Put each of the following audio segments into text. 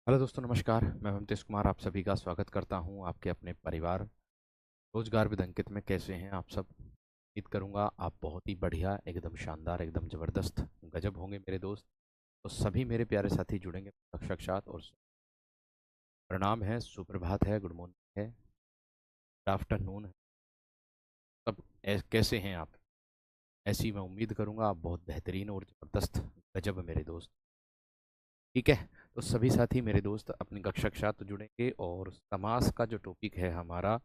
Hello दोस्तों, नमस्कार। मैं ममतेश कुमार आप सभी का स्वागत करता हूं आपके अपने परिवार रोजगार विद अंकित में। कैसे हैं आप सब? उम्मीद करूंगा आप बहुत ही बढ़िया, एकदम शानदार, एकदम ज़बरदस्त, गजब होंगे मेरे दोस्त। तो सभी मेरे प्यारे साथी जुड़ेंगे तक साथ और प्रणाम है, सुप्रभात है, गुड मॉर्निंग है, गुड आफ्टरनून है। सब कैसे हैं आप? ऐसी मैं उम्मीद करूंगा आप बहुत बेहतरीन और ज़बरदस्त, गजब मेरे दोस्त। ठीक है। तो सभी साथी मेरे दोस्त अपनी कक्षा के साथ जुड़ेंगे और समास का जो टॉपिक है हमारा,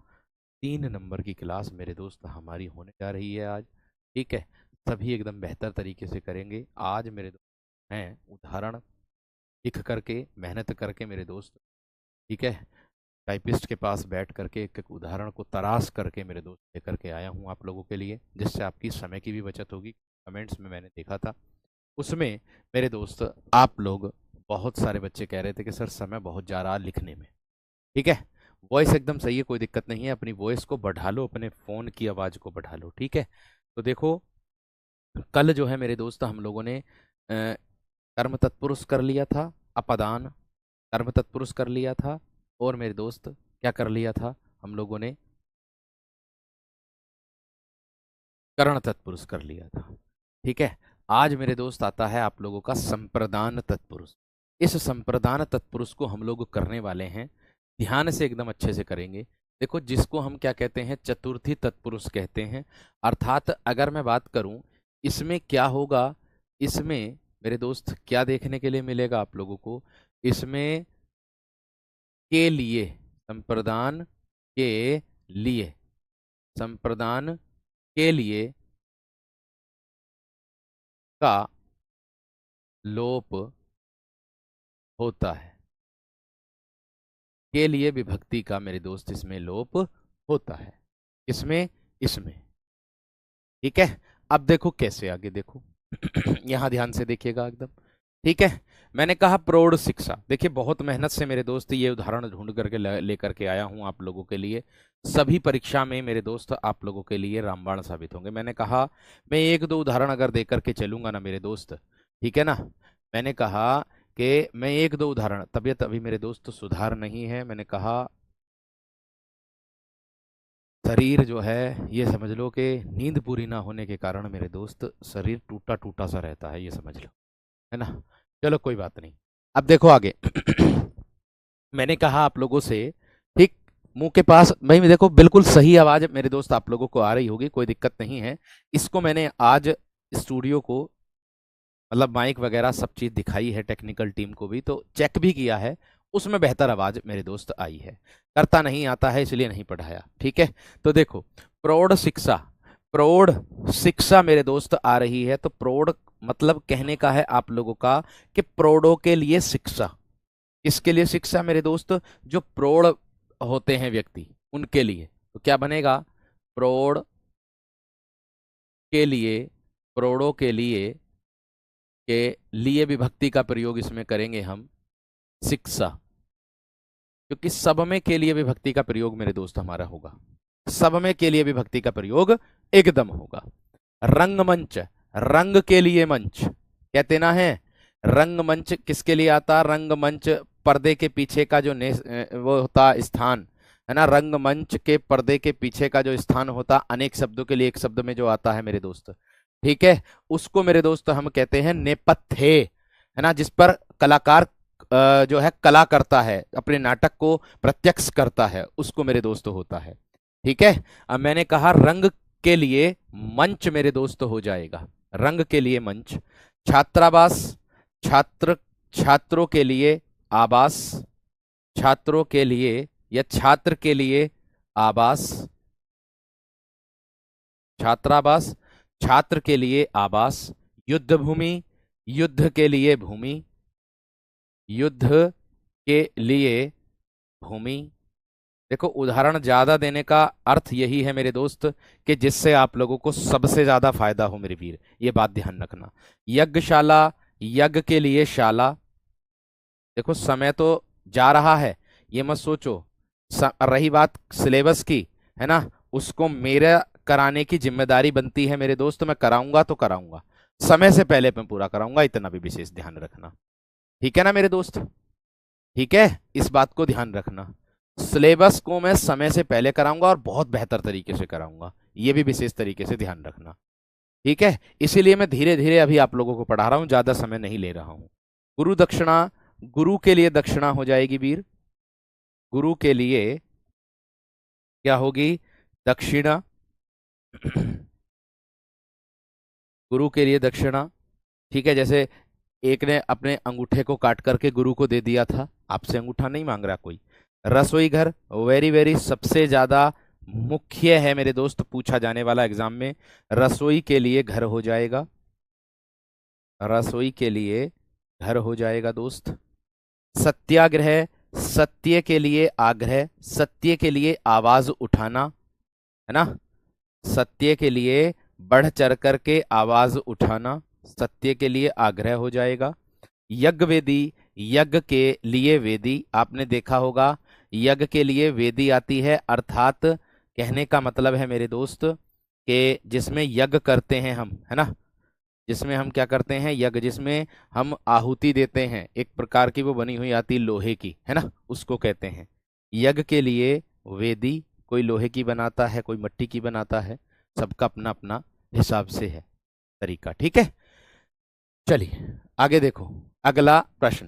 3 नंबर की क्लास मेरे दोस्त हमारी होने जा रही है आज। ठीक है। सभी एकदम बेहतर तरीके से करेंगे आज मेरे दोस्त हैं उदाहरण लिख करके, मेहनत करके मेरे दोस्त। ठीक है। टाइपिस्ट के पास बैठ करके एक एक उदाहरण को तराश करके मेरे दोस्त लेकर के आया हूँ आप लोगों के लिए, जिससे आपकी समय की भी बचत होगी। कमेंट्स में मैंने देखा था, उसमें मेरे दोस्त आप लोग, बहुत सारे बच्चे कह रहे थे कि सर समय बहुत जा रहा लिखने में। ठीक है। वॉइस एकदम सही है, कोई दिक्कत नहीं है। अपनी वॉइस को बढ़ा लो, अपने फ़ोन की आवाज़ को बढ़ा लो। ठीक है। तो देखो, कल जो है मेरे दोस्त हम लोगों ने कर्म तत्पुरुष कर लिया था, अपदान कर्म तत्पुरुष कर लिया था, और मेरे दोस्त क्या कर लिया था हम लोगों ने? कर्ण तत्पुरुष कर लिया था। ठीक है। आज मेरे दोस्त आता है आप लोगों का संप्रदान तत्पुरुष। इस संप्रदान तत्पुरुष को हम लोग करने वाले हैं, ध्यान से एकदम अच्छे से करेंगे। देखो, जिसको हम क्या कहते हैं, चतुर्थी तत्पुरुष कहते हैं। अर्थात अगर मैं बात करूं इसमें क्या होगा, इसमें मेरे दोस्त क्या देखने के लिए मिलेगा आप लोगों को? इसमें के लिए, संप्रदान के लिए, संप्रदान के लिए का लोप होता है। के लिए विभक्ति का मेरे दोस्त इसमें लोप होता है। इसमें, इसमें। ठीक है। अब देखो कैसे, आगे देखो। यहां ध्यान से देखिएगा एकदम। ठीक है। मैंने कहा प्रौढ़ शिक्षा। देखिए, बहुत मेहनत से मेरे दोस्त ये उदाहरण ढूंढ करके लेकर के आया हूं आप लोगों के लिए। सभी परीक्षा में मेरे दोस्त आप लोगों के लिए रामबाण साबित होंगे। मैंने कहा मैं एक दो उदाहरण अगर दे करके चलूंगा ना मेरे दोस्त, ठीक है ना। मैंने कहा कि मैं एक दो उदाहरण, तबीयत अभी मेरे दोस्त सुधार नहीं है। मैंने कहा शरीर जो है, ये समझ लो कि नींद पूरी ना होने के कारण मेरे दोस्त शरीर टूटा टूटा सा रहता है, ये समझ लो, है ना। चलो कोई बात नहीं। अब देखो आगे। मैंने कहा आप लोगों से, ठीक, मुंह के पास भाई में देखो, बिल्कुल सही आवाज मेरे दोस्त आप लोगों को आ रही होगी, कोई दिक्कत नहीं है। इसको मैंने आज स्टूडियो को, मतलब माइक वगैरह सब चीज दिखाई है, टेक्निकल टीम को भी तो चेक भी किया है, उसमें बेहतर आवाज मेरे दोस्त आई है। करता नहीं आता है इसलिए नहीं पढ़ाया। ठीक है। तो देखो, प्रौढ़ शिक्षा, प्रौढ़ शिक्षा मेरे दोस्त आ रही है, तो प्रौढ़ मतलब कहने का है आप लोगों का कि प्रौढ़ों के लिए शिक्षा। किसके लिए शिक्षा मेरे दोस्त? जो प्रौढ़ होते हैं व्यक्ति, उनके लिए। तो क्या बनेगा? प्रौढ़ के लिए, प्रौढ़ों के लिए विभक्ति का प्रयोग इसमें करेंगे हम, शिक्षा। क्योंकि सब में के लिए विभक्ति का प्रयोग मेरे दोस्त हमारा होगा, सब में के लिए विभक्ति का प्रयोग एकदम होगा। रंगमंच, रंग के लिए मंच कहते ना है। रंगमंच किसके लिए आता? रंगमंच पर्दे के पीछे का जो वो होता स्थान, है ना। रंगमंच के पर्दे के पीछे का जो स्थान होता, अनेक शब्दों के लिए एक शब्द में जो आता है मेरे दोस्त, ठीक है, उसको मेरे दोस्त हम कहते हैं नेपथ्य, है ना। जिस पर कलाकार जो है कला करता है, अपने नाटक को प्रत्यक्ष करता है, उसको मेरे दोस्त होता है। ठीक है। अब मैंने कहा रंग के लिए मंच मेरे दोस्त हो जाएगा, रंग के लिए मंच। छात्रावास, छात्र, छात्रों के लिए आवास, छात्रों के लिए या छात्र के लिए आवास, छात्रावास, छात्र के लिए आवास। युद्ध भूमि, युद्ध के लिए भूमि, युद्ध के लिए भूमि। देखो, उदाहरण ज्यादा देने का अर्थ यही है मेरे दोस्त कि जिससे आप लोगों को सबसे ज्यादा फायदा हो मेरे वीर, ये बात ध्यान रखना। यज्ञशाला, यज्ञ के लिए शाला। देखो, समय तो जा रहा है, ये मत सोचो। रही बात सिलेबस की, है ना, उसको मेरे कराने की जिम्मेदारी बनती है मेरे दोस्त। मैं कराऊंगा तो कराऊंगा, समय से पहले मैं पूरा कराऊंगा, इतना भी विशेष ध्यान रखना। ठीक है ना मेरे दोस्त? ठीक है, इस बात को ध्यान रखना। सिलेबस को मैं समय से पहले कराऊंगा और बहुत बेहतर तरीके से कराऊंगा, ये भी विशेष तरीके से ध्यान रखना। ठीक है, इसीलिए मैं धीरे धीरे अभी आप लोगों को पढ़ा रहा हूं, ज्यादा समय नहीं ले रहा हूं। गुरु दक्षिणा, गुरु के लिए दक्षिणा हो जाएगी वीर, गुरु के लिए क्या होगी, दक्षिणा। गुरु के लिए दक्षिणा। ठीक है, जैसे एक ने अपने अंगूठे को काट करके गुरु को दे दिया था, आपसे अंगूठा नहीं मांग रहा कोई। रसोई घर, वेरी वेरी सबसे ज्यादा मुख्य है मेरे दोस्त, पूछा जाने वाला एग्जाम में। रसोई के लिए घर हो जाएगा, रसोई के लिए घर हो जाएगा दोस्त। सत्याग्रह, सत्य के लिए आग्रह, सत्य के लिए आवाज उठाना, है ना, सत्य के लिए बढ़ चढ़ करके आवाज उठाना, सत्य के लिए आग्रह हो जाएगा। यज्ञ वेदी, यज्ञ के लिए वेदी, आपने देखा होगा यज्ञ के लिए वेदी आती है, अर्थात कहने का मतलब है मेरे दोस्त कि जिसमें यज्ञ करते हैं हम, है ना, जिसमें हम क्या करते हैं, यज्ञ, जिसमें हम आहुति देते हैं, एक प्रकार की वो बनी हुई आती लोहे की, है ना, उसको कहते हैं यज्ञ के लिए वेदी। कोई लोहे की बनाता है, कोई मिट्टी की बनाता है, सबका अपना अपना हिसाब से है तरीका। ठीक है, चलिए आगे देखो, अगला प्रश्न।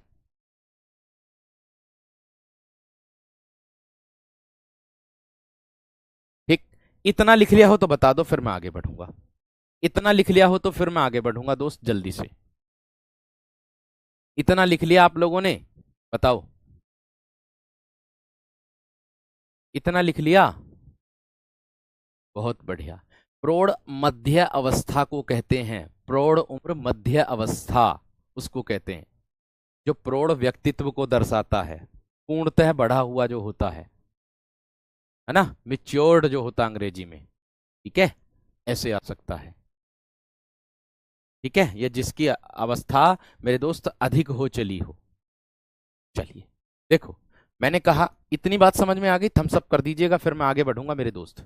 ठीक, इतना लिख लिया हो तो बता दो, फिर मैं आगे बढ़ूंगा। इतना लिख लिया हो तो फिर मैं आगे बढ़ूंगा दोस्त, जल्दी से। इतना लिख लिया आप लोगों ने, बताओ, इतना लिख लिया, बहुत बढ़िया। प्रौढ़ मध्य अवस्था को कहते हैं, प्रौढ़ उम्र मध्य अवस्था उसको कहते हैं, जो प्रौढ़ व्यक्तित्व को दर्शाता है, पूर्णतः बढ़ा हुआ जो होता है ना, मिच्योर्ड जो होता अंग्रेजी में। ठीक है, ऐसे आ सकता है। ठीक है, ये जिसकी अवस्था मेरे दोस्त अधिक हो चली हो। चलिए देखो, मैंने कहा इतनी बात समझ में आ गई, थम्स अप कर दीजिएगा, फिर मैं आगे बढ़ूंगा मेरे दोस्त।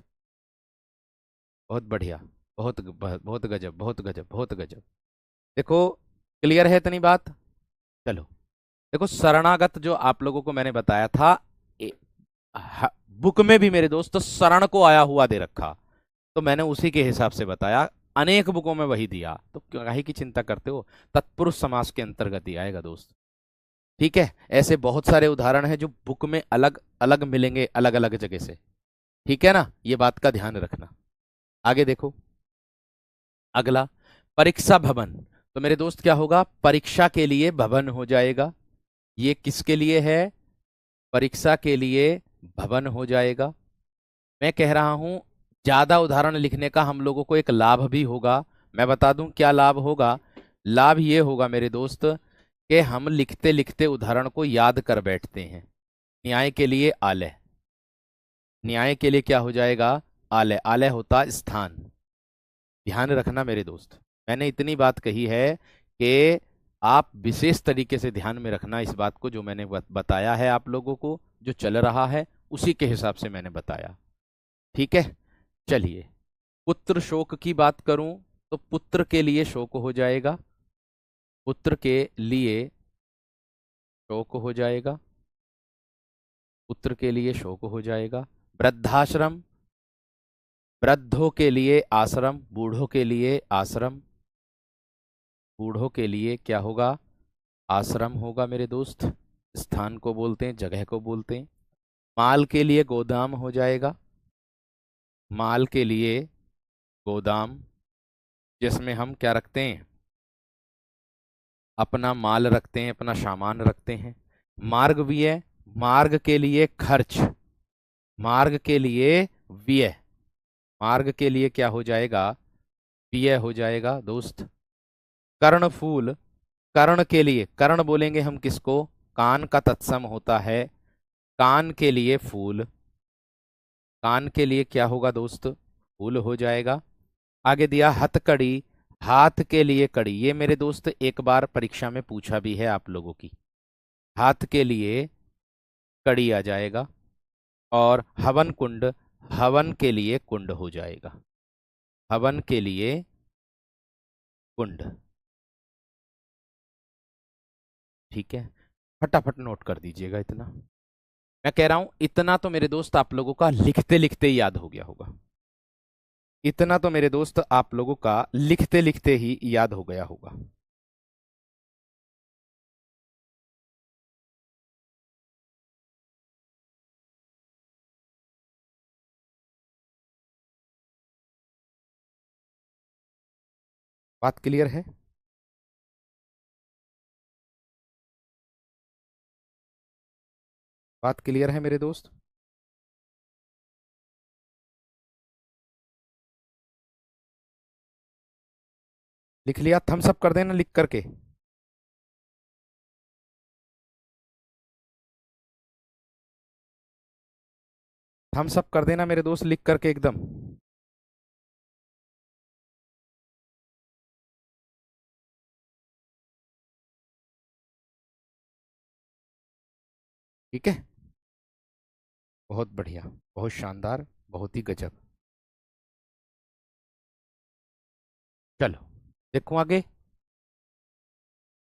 बहुत बढ़िया, बहुत गजब, बहुत गजब, बहुत गजब। देखो, क्लियर है इतनी बात। चलो देखो, शरणागत जो आप लोगों को मैंने बताया था, ए, बुक में भी मेरे दोस्त शरण को आया हुआ दे रखा, तो मैंने उसी के हिसाब से बताया, अनेक बुकों में वही दिया, तो काहे की चिंता करते हो, तत्पुरुष समास के अंतर्गत ही आएगा दोस्त। ठीक है, ऐसे बहुत सारे उदाहरण हैं जो बुक में अलग अलग मिलेंगे, अलग अलग जगह से। ठीक है ना, ये बात का ध्यान रखना। आगे देखो, अगला परीक्षा भवन। तो मेरे दोस्त क्या होगा, परीक्षा के लिए भवन हो जाएगा। ये किसके लिए है, परीक्षा के लिए भवन हो जाएगा। मैं कह रहा हूं, ज्यादा उदाहरण लिखने का हम लोगों को एक लाभ भी होगा, मैं बता दूं क्या लाभ होगा। लाभ ये होगा मेरे दोस्त कि हम लिखते लिखते उदाहरण को याद कर बैठते हैं। न्याय के लिए आलय, न्याय के लिए क्या हो जाएगा, आलय, आलय होता स्थान। ध्यान रखना मेरे दोस्त, मैंने इतनी बात कही है कि आप विशेष तरीके से ध्यान में रखना इस बात को, जो मैंने बताया है आप लोगों को, जो चल रहा है उसी के हिसाब से मैंने बताया। ठीक है, चलिए, पुत्र शोक की बात करूं तो पुत्र के लिए शोक हो जाएगा, पुत्र के लिए शोक हो जाएगा, पुत्र के लिए शोक हो जाएगा। वृद्धाश्रम, वृद्धों के लिए आश्रम, बूढ़ों के लिए आश्रम, बूढ़ों के लिए क्या होगा, आश्रम होगा मेरे दोस्त। स्थान को बोलते हैं, जगह को बोलते हैं। माल के लिए गोदाम हो जाएगा, माल के लिए गोदाम, जिसमें हम क्या रखते हैं, अपना माल रखते हैं, अपना सामान रखते हैं। मार्ग व्यय, मार्ग के लिए खर्च, मार्ग के लिए व्यय, मार्ग के लिए क्या हो जाएगा, व्यय हो जाएगा दोस्त। कर्णफूल, कर्ण के लिए, कर्ण बोलेंगे हम किसको, कान का तत्सम होता है, कान के लिए फूल, कान के लिए क्या होगा दोस्त, फूल हो जाएगा। आगे दिया हथकड़ी, हाथ के लिए कड़ी, ये मेरे दोस्त एक बार परीक्षा में पूछा भी है आप लोगों की, हाथ के लिए कड़ी आ जाएगा। और हवन कुंड, हवन के लिए कुंड हो जाएगा, हवन के लिए कुंड। ठीक है, फटाफट नोट कर दीजिएगा इतना। मैं कह रहा हूं इतना तो मेरे दोस्त आप लोगों का लिखते लिखते ही याद हो गया होगा। इतना तो मेरे दोस्त आप लोगों का लिखते लिखते ही याद हो गया होगा। बात क्लियर है? बात क्लियर है मेरे दोस्त? लिख लिया? थम्स अप कर देना लिख करके। थम्स अप कर देना मेरे दोस्त लिख करके एकदम। ठीक है, बहुत बढ़िया, बहुत शानदार, बहुत ही गजब। चलो देखो आगे।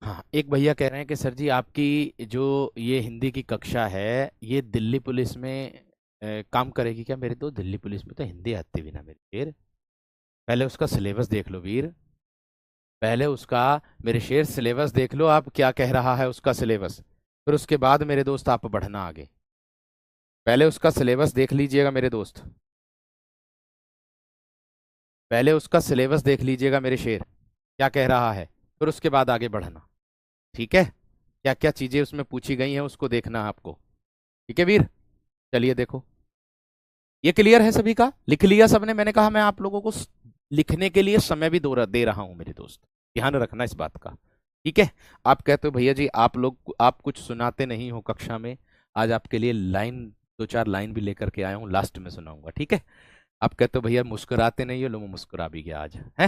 हाँ, एक भैया कह रहे हैं कि सर जी आपकी जो ये हिंदी की कक्षा है ये दिल्ली पुलिस में काम करेगी क्या? मेरे तो दिल्ली पुलिस में तो हिंदी आती भी ना मेरे शेर। पहले उसका सिलेबस देख लो वीर। पहले उसका, मेरे शेर, सिलेबस देख लो आप क्या कह रहा है उसका सिलेबस। फिर उसके बाद मेरे दोस्त आप बढ़ना आगे। पहले उसका सिलेबस देख लीजिएगा मेरे दोस्त। पहले उसका सिलेबस देख लीजिएगा मेरे शेर, क्या कह रहा है। फिर उसके बाद आगे बढ़ना। ठीक है, क्या क्या चीजें उसमें पूछी गई हैं उसको देखना है आपको। ठीक है वीर, चलिए देखो। ये क्लियर है सभी का? लिख लिया सबने? मैंने कहा मैं आप लोगों को लिखने के लिए समय भी दे रहा हूं मेरे दोस्त, ध्यान रखना इस बात का। ठीक है, आप कहते हो भैया जी आप लोग आप कुछ सुनाते नहीं हो कक्षा में, आज आपके लिए लाइन, दो चार लाइन भी लेकर के आया हूँ, लास्ट में सुनाऊंगा। ठीक है, आप कहते हो भैया मुस्कुराते नहीं हो, लो मैं मुस्कुरा भी गया आज है।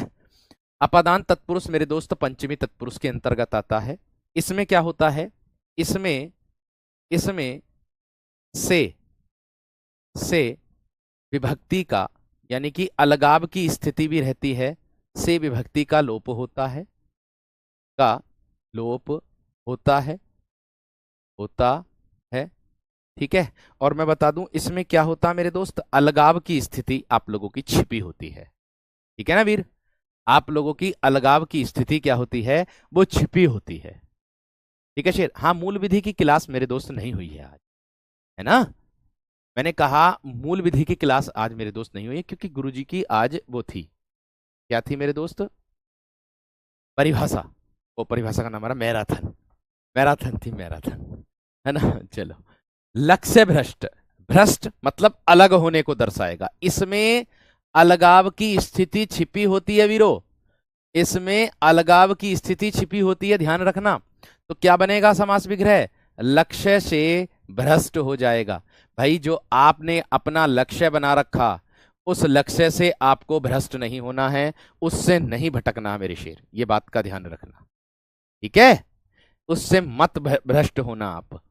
अपादान तत्पुरुष मेरे दोस्त पंचमी तत्पुरुष के अंतर्गत आता है। इसमें क्या होता है, इसमें इसमें से से विभक्ति का, यानी कि अलगाव की स्थिति भी रहती है। से विभक्ति का लोप होता है, का लोप होता है, होता है। ठीक है, और मैं बता दूं इसमें क्या होता है मेरे दोस्त, अलगाव की स्थिति आप लोगों की छिपी होती है। ठीक है ना वीर? आप लोगों की अलगाव की स्थिति क्या होती है, वो छिपी होती है। ठीक है शेर? हाँ, मूल विधि की क्लास मेरे दोस्त नहीं हुई है आज, है ना? मैंने कहा मूल विधि की क्लास आज मेरे दोस्त नहीं हुई है क्योंकि गुरुजी की आज वो थी, क्या थी मेरे दोस्त, परिभाषा। वो परिभाषा का नाम हमारा मैराथन, मैराथन थी, मैराथन, है ना? चलो, लक्ष्य भ्रष्ट, भ्रष्ट मतलब अलग होने को दर्शाएगा। इसमें अलगाव की स्थिति छिपी होती है वीरो, इसमें अलगाव की स्थिति छिपी होती है, ध्यान रखना। तो क्या बनेगा समास विग्रह, लक्ष्य से भ्रष्ट हो जाएगा। भाई जो आपने अपना लक्ष्य बना रखा, उस लक्ष्य से आपको भ्रष्ट नहीं होना है, उससे नहीं भटकना मेरे शेर, ये बात का ध्यान रखना। ठीक है, उससे मत भ्रष्ट होना आप।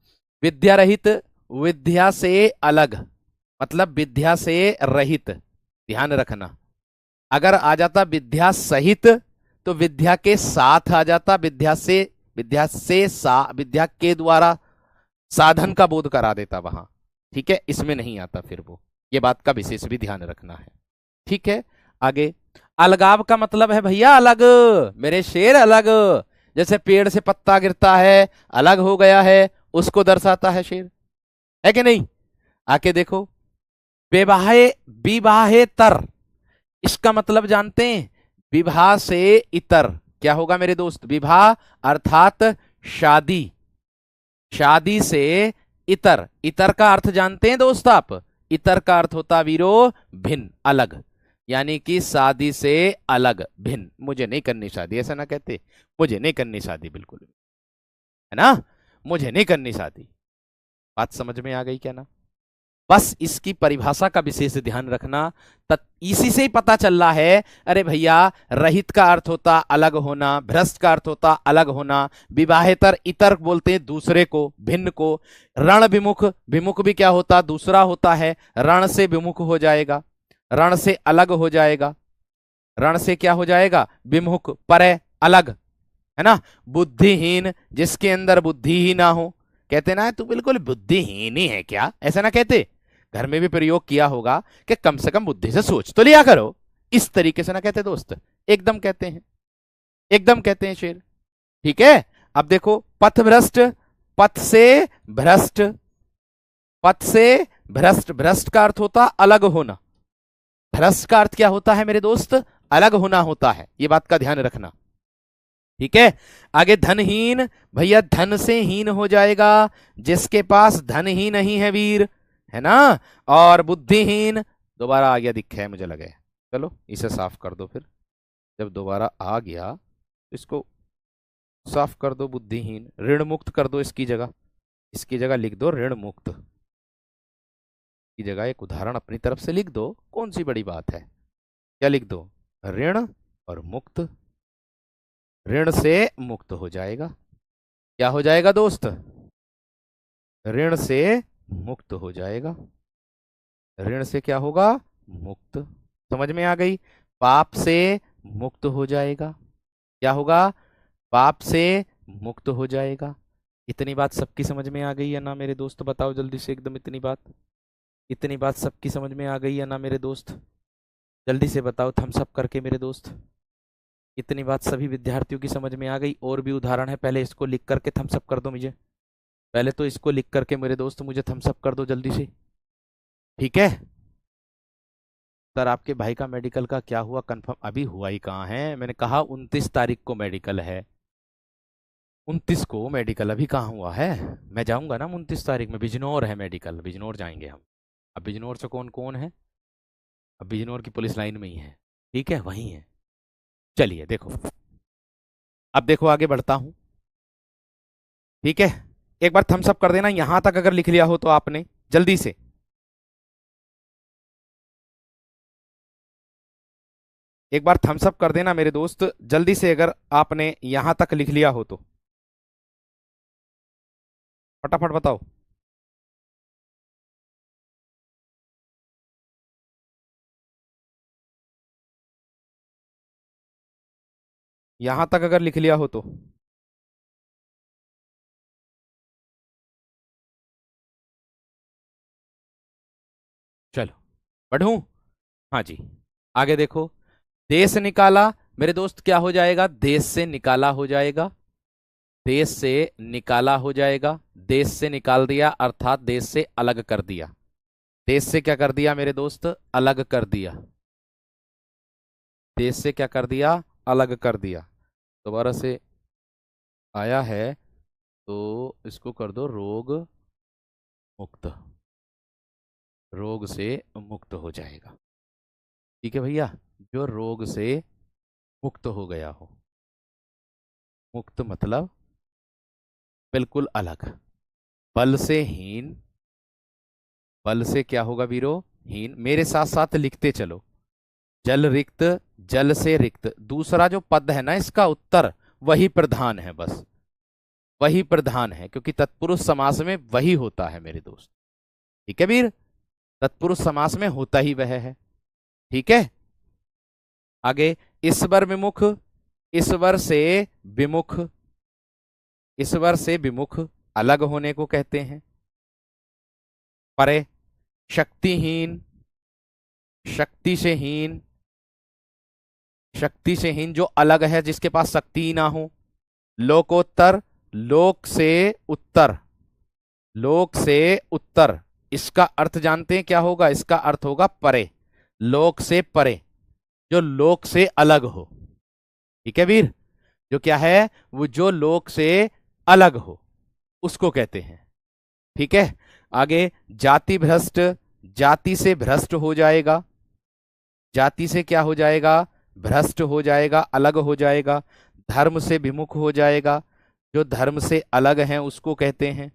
विद्या रहित, विद्या से अलग मतलब विद्या से रहित, ध्यान रखना। अगर आ जाता विद्या सहित तो विद्या के साथ आ जाता, विद्या के द्वारा साधन का बोध करा देता वहां। ठीक है, इसमें नहीं आता फिर वो, ये बात का विशेष भी ध्यान रखना है। ठीक है, आगे। अलगाव का मतलब है भैया अलग, मेरे शेर अलग। जैसे पेड़ से पत्ता गिरता है, अलग हो गया है, उसको दर्शाता है शेर, है कि नहीं? आके देखो, विवाहे, विवाहेतर, इसका मतलब जानते हैं? विवाह से इतर क्या होगा मेरे दोस्त, विवाह अर्थात शादी, शादी से इतर, इतर का अर्थ जानते हैं दोस्त आप? इतर का अर्थ होता वीरो भिन्न, अलग, यानी कि शादी से अलग, भिन्न। मुझे नहीं करनी शादी, ऐसा ना कहते, मुझे नहीं करनी शादी बिल्कुल भी, है ना? मुझे नहीं करनी शादी। बात समझ में आ गई क्या ना? बस इसकी परिभाषा का विशेष ध्यान रखना। इसी से ही पता चल रहा है, अरे भैया रहित का अर्थ होता अलग होना, भ्रष्ट का अर्थ होता अलग होना, विवाहेतर इतर बोलते हैं दूसरे को, भिन्न को। रण विमुख, विमुख भी क्या होता, दूसरा होता है, रण से विमुख हो जाएगा, रण से अलग हो जाएगा, रण से क्या हो जाएगा, विमुख, परे, अलग, है ना? बुद्धिहीन, जिसके अंदर बुद्धि ही ना हो, कहते ना तू बिल्कुल बुद्धिहीन ही है क्या, ऐसा ना कहते। घर में भी प्रयोग किया होगा कि कम से कम बुद्धि से सोच तो लिया करो, इस तरीके से ना कहते दोस्त, एकदम कहते हैं, एकदम कहते हैं शेर। ठीक है, अब देखो पथ भ्रष्ट, पथ से भ्रष्ट, पथ से भ्रष्ट, भ्रष्ट का अर्थ होता अलग होना, भ्रष्ट का अर्थ क्या होता है मेरे दोस्त, अलग होना होता है, ये बात का ध्यान रखना। ठीक है, आगे धनहीन, भैया धन से हीन हो जाएगा जिसके पास धन ही नहीं है वीर, है ना। और बुद्धिहीन दोबारा आ गया, दिखा है मुझे लगे, चलो इसे साफ कर दो फिर, जब दोबारा आ गया इसको साफ कर दो। बुद्धिहीन ऋण मुक्त कर दो, इसकी जगह लिख दो ऋण मुक्त की जगह एक उदाहरण अपनी तरफ से लिख दो, कौन सी बड़ी बात है। क्या लिख दो, ऋण और मुक्त, ऋण से मुक्त हो जाएगा। क्या हो जाएगा दोस्त, ऋण से मुक्त हो जाएगा, ऋण से क्या होगा, मुक्त, समझ में आ गई। पाप से मुक्त हो जाएगा, क्या होगा, पाप से मुक्त हो जाएगा। इतनी बात सबकी समझ में आ गई है ना मेरे दोस्त, बताओ जल्दी से एकदम, इतनी बात सबकी समझ में आ गई है ना मेरे दोस्त, जल्दी से बताओ थम्स अप करके मेरे दोस्त। इतनी बात सभी विद्यार्थियों की समझ में आ गई। और भी उदाहरण है, पहले इसको लिख करके थम्स अप कर दो मुझे, पहले तो इसको लिख करके मेरे दोस्त मुझे थम्स अप कर दो जल्दी से। ठीक है सर, आपके भाई का मेडिकल का क्या हुआ कंफर्म, अभी हुआ ही कहाँ है, मैंने कहा 29 तारीख को मेडिकल है, 29 को मेडिकल, अभी कहाँ हुआ है। मैं जाऊंगा ना 29 तारीख में, बिजनौर है मेडिकल, बिजनौर जाएंगे हम। अब बिजनौर से कौन कौन है, अब बिजनौर की पुलिस लाइन में ही है, ठीक है वहीं है। चलिए देखो, अब देखो आगे बढ़ता हूं। ठीक है, एक बार थम्स अप कर देना यहां तक अगर लिख लिया हो तो आपने, जल्दी से। एक बार थम्स अप कर देना मेरे दोस्त जल्दी से, अगर आपने यहां तक लिख लिया हो तो फटाफट बताओ। यहां तक अगर लिख लिया हो तो चलो पढ़ूं। हाँ जी, आगे देखो, देश निकाला मेरे दोस्त, क्या हो जाएगा, देश से निकाला हो जाएगा, देश से निकाला हो जाएगा, देश से निकाल दिया अर्थात देश से अलग कर दिया, देश से क्या कर दिया मेरे दोस्त, अलग कर दिया, देश से क्या कर दिया, अलग कर दिया। दोबारा से आया है तो इसको कर दो रोग मुक्त, रोग से मुक्त हो जाएगा। ठीक है भैया, जो रोग से मुक्त हो गया हो, मुक्त मतलब बिल्कुल अलग, बल से हीन, बल से क्या होगा वीरो, हीन, मेरे साथ साथ लिखते चलो, जल रिक्त, जल से रिक्त, दूसरा जो पद है ना इसका उत्तर वही प्रधान है, बस वही प्रधान है, क्योंकि तत्पुरुष समास में वही होता है मेरे दोस्त। ठीक है वीर, तत्पुरुष समास में होता ही वह है। ठीक है, आगे ईश्वर विमुख, ईश्वर से विमुख, ईश्वर से विमुख अलग होने को कहते हैं। परे शक्तिहीन, शक्ति से हीन, शक्ति से हीन जो अलग है, जिसके पास शक्ति ही ना हो। लोकोत्तर, लोक से उत्तर, लोक से उत्तर, इसका अर्थ जानते हैं क्या होगा, इसका अर्थ होगा परे, लोक से परे, जो लोक से अलग हो। ठीक है वीर, जो क्या है, वो जो लोक से अलग हो उसको कहते हैं। ठीक है, आगे जाति भ्रष्ट, जाति से भ्रष्ट हो जाएगा, जाति से क्या हो जाएगा, भ्रष्ट हो जाएगा, अलग हो जाएगा। धर्म से विमुख हो जाएगा, जो धर्म से अलग हैं उसको कहते हैं।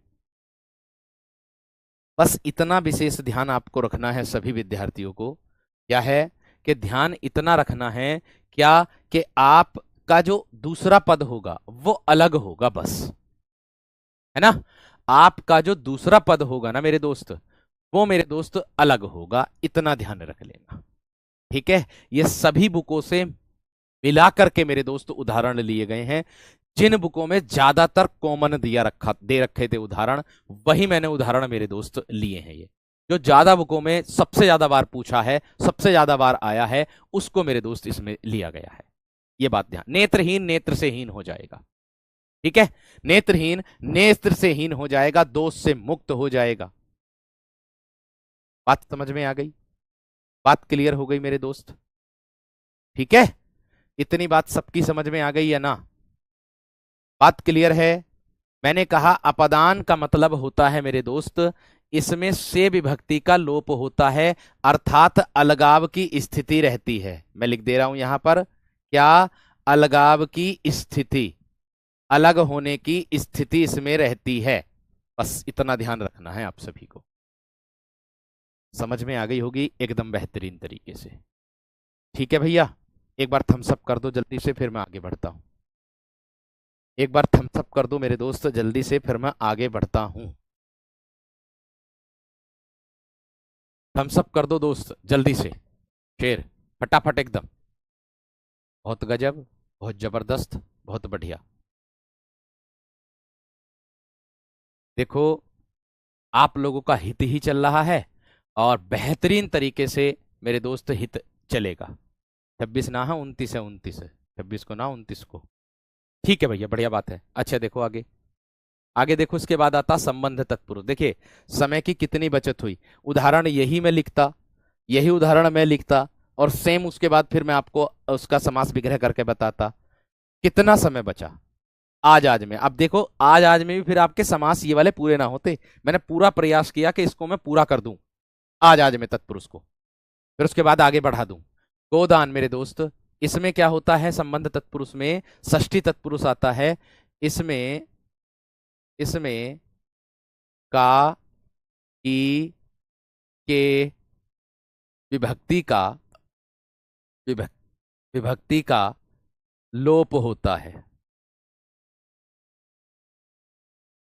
बस इतना विशेष ध्यान आपको रखना है सभी विद्यार्थियों को, क्या है कि ध्यान इतना रखना है क्या, कि आपका जो दूसरा पद होगा वो अलग होगा, बस, है ना। आपका जो दूसरा पद होगा ना मेरे दोस्त, वो मेरे दोस्त अलग होगा, इतना ध्यान रख लेना। ठीक है, ये सभी बुकों से मिला करके मेरे दोस्त उदाहरण लिए गए हैं, जिन बुकों में ज्यादातर कॉमन दे रखे थे उदाहरण, वही मैंने उदाहरण मेरे दोस्त लिए हैं। ये जो ज्यादा बुकों में सबसे ज्यादा बार पूछा है, सबसे ज्यादा बार आया है, उसको मेरे दोस्त इसमें लिया गया है। ये बात ध्यान, नेत्रहीन नेत्र से हीन हो जाएगा, ठीक है, नेत्रहीन नेत्र से हीन हो जाएगा, दोष से मुक्त हो जाएगा। बात समझ में आ गई? बात क्लियर हो गई मेरे दोस्त? ठीक है, इतनी बात सबकी समझ में आ गई है ना? बात क्लियर है? मैंने कहा अपदान का मतलब होता है मेरे दोस्त, इसमें से विभक्ति का लोप होता है, अर्थात अलगाव की स्थिति रहती है। मैं लिख दे रहा हूं यहां पर, क्या? अलगाव की स्थिति, अलग होने की स्थिति इसमें रहती है। बस इतना ध्यान रखना है आप सभी को। समझ में आ गई होगी एकदम बेहतरीन तरीके से। ठीक है भैया, एक बार थम्स अप कर दो जल्दी से, फिर मैं आगे बढ़ता हूं। एक बार थम्स अप कर दो मेरे दोस्त जल्दी से, फिर मैं आगे बढ़ता हूं। थम्स अप कर दो दोस्त जल्दी से, शेर फटाफट एकदम। बहुत गजब, बहुत जबरदस्त, बहुत बढ़िया। देखो आप लोगों का हित ही चल रहा है और बेहतरीन तरीके से मेरे दोस्त हित चलेगा। 26 ना है 29 है, 29 है, 26 को ना 29 को। ठीक है भैया, बढ़िया बात है। अच्छा देखो आगे, आगे देखो, इसके बाद आता संबंध तत्पुरुष। देखिए समय की कितनी बचत हुई, उदाहरण यही मैं लिखता, यही उदाहरण मैं लिखता और सेम उसके बाद फिर मैं आपको उसका समास विग्रह करके बताता, कितना समय बचा। आज आज में, अब देखो आज आज में भी फिर आपके समास ये वाले पूरे ना होते, मैंने पूरा प्रयास किया कि इसको मैं पूरा कर दूं आज आज में तत्पुरुष को, फिर उसके बाद आगे बढ़ा दूं। गोदान मेरे दोस्त, इसमें क्या होता है, संबंध तत्पुरुष में षष्ठी तत्पुरुष आता है। इसमें इसमें का, की, के, विभक्ति का, विभक्ति का लोप होता है,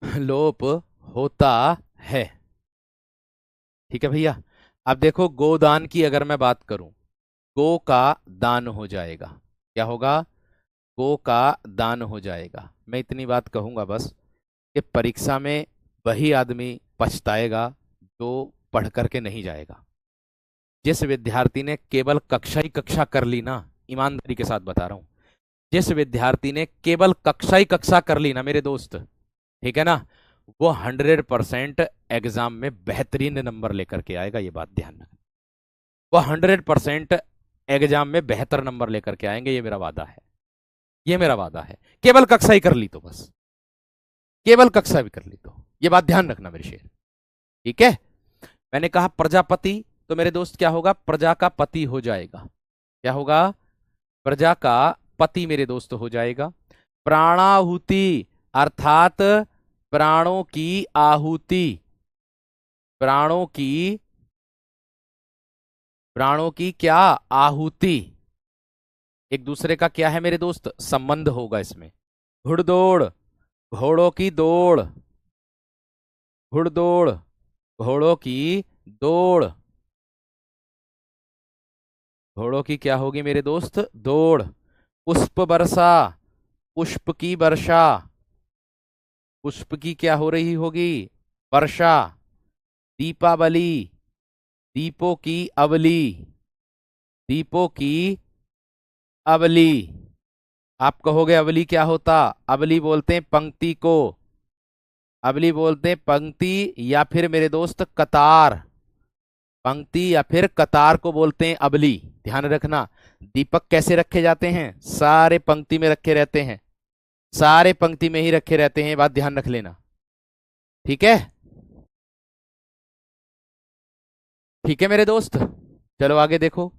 लोप होता है। ठीक है भैया, अब देखो गोदान की अगर मैं बात करूं, गो का दान हो जाएगा, क्या होगा? गो का दान हो जाएगा। मैं इतनी बात कहूंगा बस कि परीक्षा में वही आदमी पछताएगा जो पढ़ करके नहीं जाएगा। जिस विद्यार्थी ने केवल कक्षा ही कक्षा कर ली ना, ईमानदारी के साथ बता रहा हूं, जिस विद्यार्थी ने केवल कक्षा ही कक्षा कर ली ना मेरे दोस्त, ठीक है ना, वो 100% एग्जाम में बेहतरीन नंबर लेकर के आएगा। ये बात ध्यान रखना, वो 100% एग्जाम में बेहतर नंबर लेकर के आएंगे, ये मेरा वादा है, ये मेरा वादा है। केवल कक्षा ही कर ली तो बस, केवल कक्षा भी कर ली तो, ये बात ध्यान रखना मेरे शेर, ठीक है। मैंने कहा प्रजापति, तो मेरे दोस्त क्या होगा? प्रजा का पति हो जाएगा, क्या होगा? प्रजा का पति मेरे दोस्त हो जाएगा। प्राणाहुति अर्थात प्राणों की आहुति, प्राणों की, प्राणों की क्या? आहुति। एक दूसरे का क्या है मेरे दोस्त? संबंध होगा इसमें। घुड़दौड़, घोड़ों की दौड़, घुड़दौड़, घोड़ों की दौड़, घोड़ों की क्या होगी मेरे दोस्त? दौड़। पुष्प वर्षा, पुष्प की वर्षा, पुष्प की क्या हो रही होगी? वर्षा। दीपावली, दीपों की अवली, दीपों की अवली। आप कहोगे अवली क्या होता? अवली बोलते हैं पंक्ति को, अवली बोलते हैं पंक्ति या फिर मेरे दोस्त कतार, पंक्ति या फिर कतार को बोलते हैं अवली। ध्यान रखना, दीपक कैसे रखे जाते हैं? सारे पंक्ति में रखे रहते हैं, सारे पंक्ति में ही रखे रहते हैं, बात ध्यान रख लेना, ठीक है। ठीक है मेरे दोस्त, चलो आगे देखो,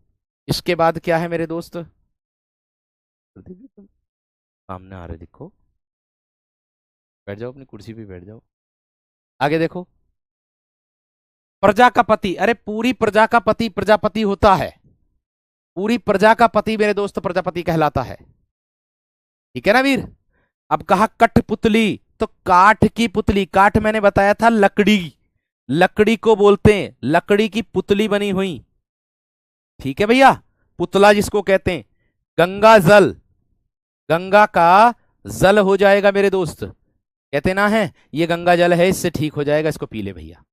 इसके बाद क्या है मेरे दोस्त? सामने आ रहे, देखो, बैठ जाओ अपनी कुर्सी पे, बैठ जाओ। आगे देखो, प्रजा का पति, अरे पूरी प्रजा का पति प्रजापति होता है, पूरी प्रजा का पति मेरे दोस्त प्रजापति कहलाता है, ठीक है ना वीर। अब कहा कठपुतली, तो काठ की पुतली, काठ मैंने बताया था लकड़ी, लकड़ी को बोलते हैं, लकड़ी की पुतली बनी हुई, ठीक है भैया, पुतला जिसको कहते हैं। गंगा जल, गंगा का जल हो जाएगा मेरे दोस्त। कहते ना है ये गंगा जल है, इससे ठीक हो जाएगा, इसको पी ले भैया।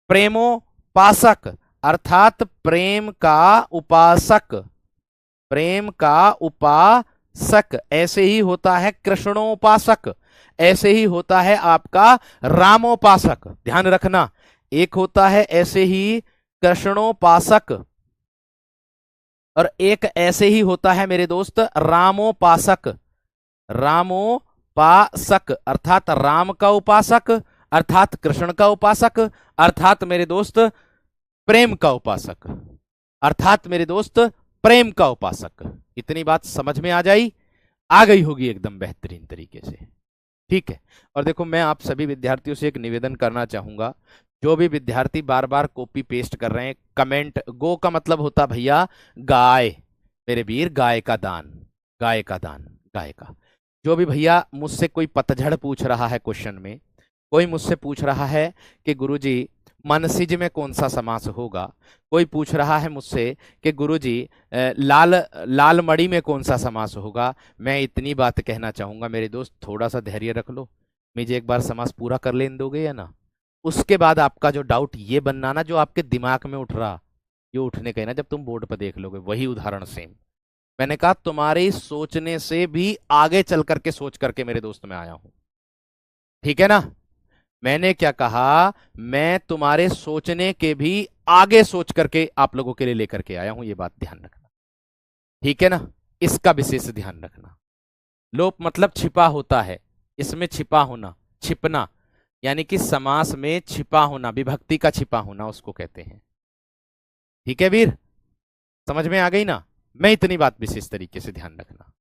प्रेमोपासक अर्थात प्रेम का उपासक, प्रेम का उपासक ऐसे ही होता है कृष्णोपासक, ऐसे ही होता है आपका रामोपासक। ध्यान रखना, एक होता है ऐसे ही कृष्णोपासक और एक ऐसे ही होता है मेरे दोस्त रामोपासक। रामोपासक अर्थात राम का उपासक, अर्थात कृष्ण का उपासक, अर्थात मेरे दोस्त प्रेम का उपासक, अर्थात मेरे दोस्त प्रेम का उपासक। इतनी बात समझ में आ गई होगी एकदम बेहतरीन तरीके से। ठीक है। और देखो मैं आप सभी विद्यार्थियों से एक निवेदन करना चाहूंगा, जो भी विद्यार्थी बार बार कॉपी पेस्ट कर रहे हैं, कमेंट, गो का मतलब होता भैया गाय, मेरे वीर, गाय का दान, गाय का दान, गाय का। जो भी भैया मुझसे कोई पतझड़ पूछ रहा है क्वेश्चन में, कोई मुझसे पूछ रहा है कि गुरुजी मनसिज में कौन सा समास होगा, कोई पूछ रहा है मुझसे कि गुरुजी लाल लाल मणि में कौन सा समास होगा, मैं इतनी बात कहना चाहूंगा मेरे दोस्त, थोड़ा सा धैर्य रख लो, मुझे एक बार समास पूरा कर लेने दोगे या ना। उसके बाद आपका जो डाउट ये बनना ना, जो आपके दिमाग में उठ रहा, ये उठने का ना जब तुम बोर्ड पर देख लोगे वही उदाहरण सेम। मैंने कहा तुम्हारे सोचने से भी आगे चल करके सोच करके मेरे दोस्त में आया हूं, ठीक है ना। मैंने क्या कहा, मैं तुम्हारे सोचने के भी आगे सोच करके आप लोगों के लिए लेकर के आया हूं, ये बात ध्यान रखना, ठीक है ना। इसका विशेष ध्यान रखना। लोप मतलब छिपा होता है, इसमें छिपा होना, छिपना, यानी कि समास में छिपा होना, विभक्ति का छिपा होना उसको कहते हैं। ठीक है वीर, समझ में आ गई ना। मैं इतनी बात विशेष तरीके से ध्यान रखना,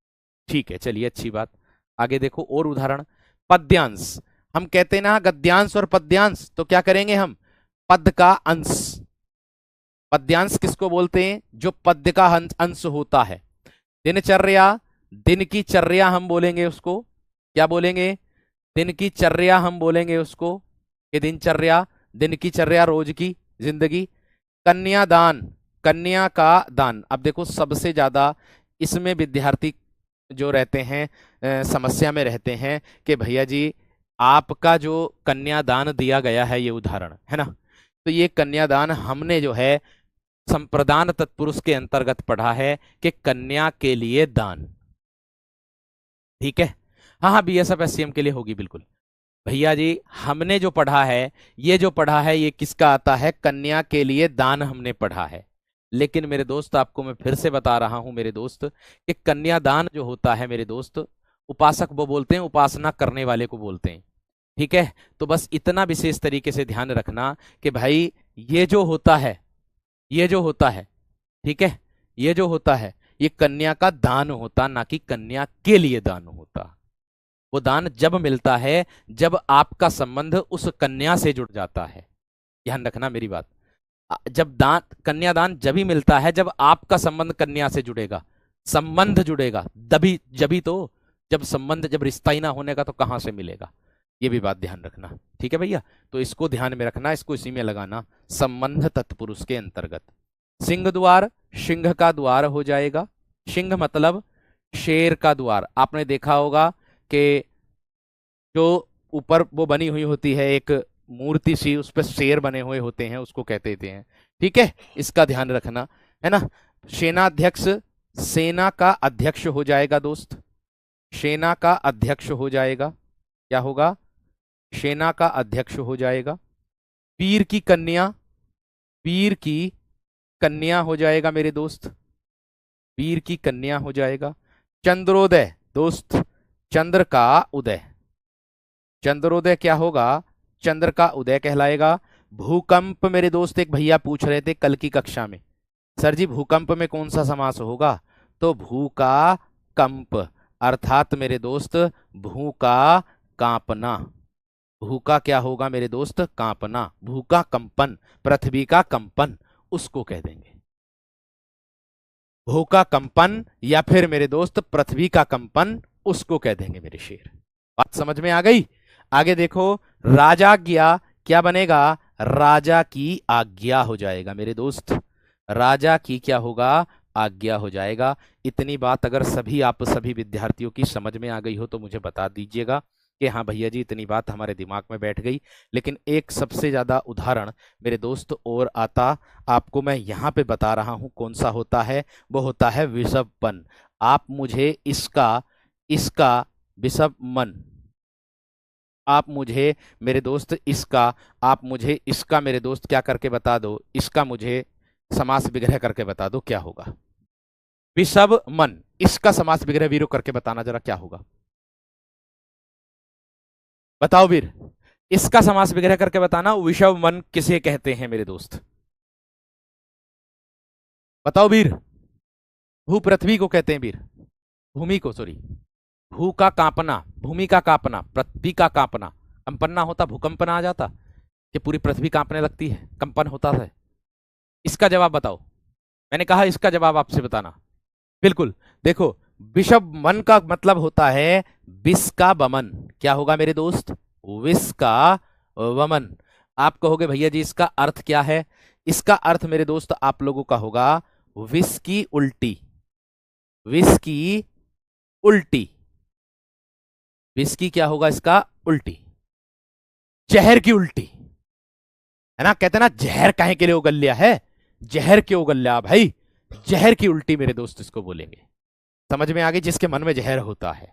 ठीक है। चलिए अच्छी बात, आगे देखो और उदाहरण। पद्यांश, हम कहते हैं ना गद्यांश और पद्यांश, तो क्या करेंगे हम, पद का अंश। पद्यांश किसको बोलते हैं, जो पद्य का अंश होता है। दिनचर्या, दिन की चर्या हम बोलेंगे उसको, क्या बोलेंगे, दिन की चर्या हम बोलेंगे उसको, कि दिनचर्या, दिन की चर्या, रोज की जिंदगी। कन्यादान, कन्या का दान। अब देखो सबसे ज्यादा इसमें विद्यार्थी जो रहते हैं समस्या में रहते हैं कि भैया जी आपका जो कन्यादान दिया गया है, ये उदाहरण है ना, तो ये कन्यादान हमने जो है संप्रदान तत्पुरुष के अंतर्गत पढ़ा है कि कन्या के लिए दान, ठीक है। हाँ हाँ, बीएसएफ एससीएम के लिए होगी बिल्कुल। भैया जी हमने जो पढ़ा है, ये जो पढ़ा है ये किसका आता है, कन्या के लिए दान हमने पढ़ा है। लेकिन मेरे दोस्त आपको मैं फिर से बता रहा हूं मेरे दोस्त, कि कन्यादान जो होता है मेरे दोस्त, उपासक वो बोलते हैं, उपासना करने वाले को बोलते हैं, ठीक है। तो बस इतना विशेष तरीके से ध्यान रखना कि भाई ये जो होता है, ये जो होता है, ठीक है, ये जो होता है ये कन्या का दान होता, ना कि कन्या के लिए दान होता। वो दान जब मिलता है जब आपका संबंध उस कन्या से जुड़ जाता है, ध्यान रखना मेरी बात। जब दान, कन्यादान जब ही मिलता है जब आपका संबंध कन्या से जुड़ेगा, संबंध जुड़ेगा तभी, जभी तो, जब संबंध, जब रिश्ता ही ना होने का तो कहां से मिलेगा, ये भी बात ध्यान रखना, ठीक है भैया। तो इसको ध्यान में रखना, इसको इसी में लगाना, संबंध तत्पुरुष के अंतर्गत। सिंह द्वार, सिंह का द्वार हो जाएगा। सिंह मतलब शेर का द्वार। आपने देखा होगा कि जो ऊपर वो बनी हुई होती है एक मूर्ति सी, उस पर शेर बने हुए होते हैं, उसको कहते हैं, ठीक है। इसका ध्यान रखना है ना। सेनाध्यक्ष, सेना का अध्यक्ष हो जाएगा दोस्त, सेना का अध्यक्ष हो जाएगा, क्या होगा, सेना का अध्यक्ष हो जाएगा। वीर की कन्या, वीर की कन्या हो जाएगा मेरे दोस्त, वीर की कन्या हो जाएगा। चंद्रोदय दोस्त, चंद्र का उदय, चंद्रोदय क्या होगा, चंद्र का उदय कहलाएगा। भूकंप मेरे दोस्त, एक भैया पूछ रहे थे कल की कक्षा में, सर जी भूकंप में कौन सा समास होगा, तो भू का कंप, अर्थात मेरे दोस्त भू का कांपना। भू का क्या होगा मेरे दोस्त, कांपना, भू का कंपन, पृथ्वी का कंपन, उसको कह देंगे भू का कंपन, या फिर मेरे दोस्त पृथ्वी का कंपन, उसको कह देंगे मेरे शेर। बात समझ में आ गई। आगे देखो, राजाज्ञा क्या बनेगा, राजा की आज्ञा हो जाएगा मेरे दोस्त। राजा की क्या होगा, आज्ञा हो जाएगा। इतनी बात अगर आप सभी विद्यार्थियों की समझ में आ गई हो तो मुझे बता दीजिएगा कि हाँ भैया जी इतनी बात हमारे दिमाग में बैठ गई। लेकिन एक सबसे ज्यादा उदाहरण मेरे दोस्त और आता आपको मैं यहाँ पे बता रहा हूँ, कौन सा होता है? वो होता है विषमपन। आप मुझे इसका इसका विषमपन, आप मुझे मेरे दोस्त इसका आप मुझे इसका मेरे दोस्त क्या करके बता दो, इसका मुझे समास विग्रह करके बता दो क्या होगा। विषम मन, इसका समास विग्रह वीरो करके बताना जरा क्या होगा। बताओ वीर, इसका समास विग्रह करके बताना। विषम मन किसे कहते हैं मेरे दोस्त? बताओ वीर। भू पृथ्वी को कहते हैं वीर, भूमि को, सॉरी, भू का कांपना, भूमि का कांपना, पृथ्वी का कांपना। कंपन ना होता भूकंप ना आ जाता कि पूरी पृथ्वी कांपने लगती है, कंपन होता है। इसका जवाब बताओ। मैंने कहा इसका जवाब आपसे बताना। बिल्कुल। देखो, विषम मन का मतलब होता है विष का वमन। क्या होगा मेरे दोस्त? विष का वमन। आप कहोगे भैया जी इसका अर्थ क्या है? इसका अर्थ मेरे दोस्त आप लोगों का होगा विष की उल्टी, विष की उल्टी। विष की क्या होगा? इसका उल्टी, जहर की उल्टी, है ना? कहते ना जहर काहे के लिए उगल लिया है, जहर क्यों उगल लिया भाई? जहर की उल्टी मेरे दोस्त इसको बोलेंगे। समझ में आ गई? जिसके मन में जहर होता है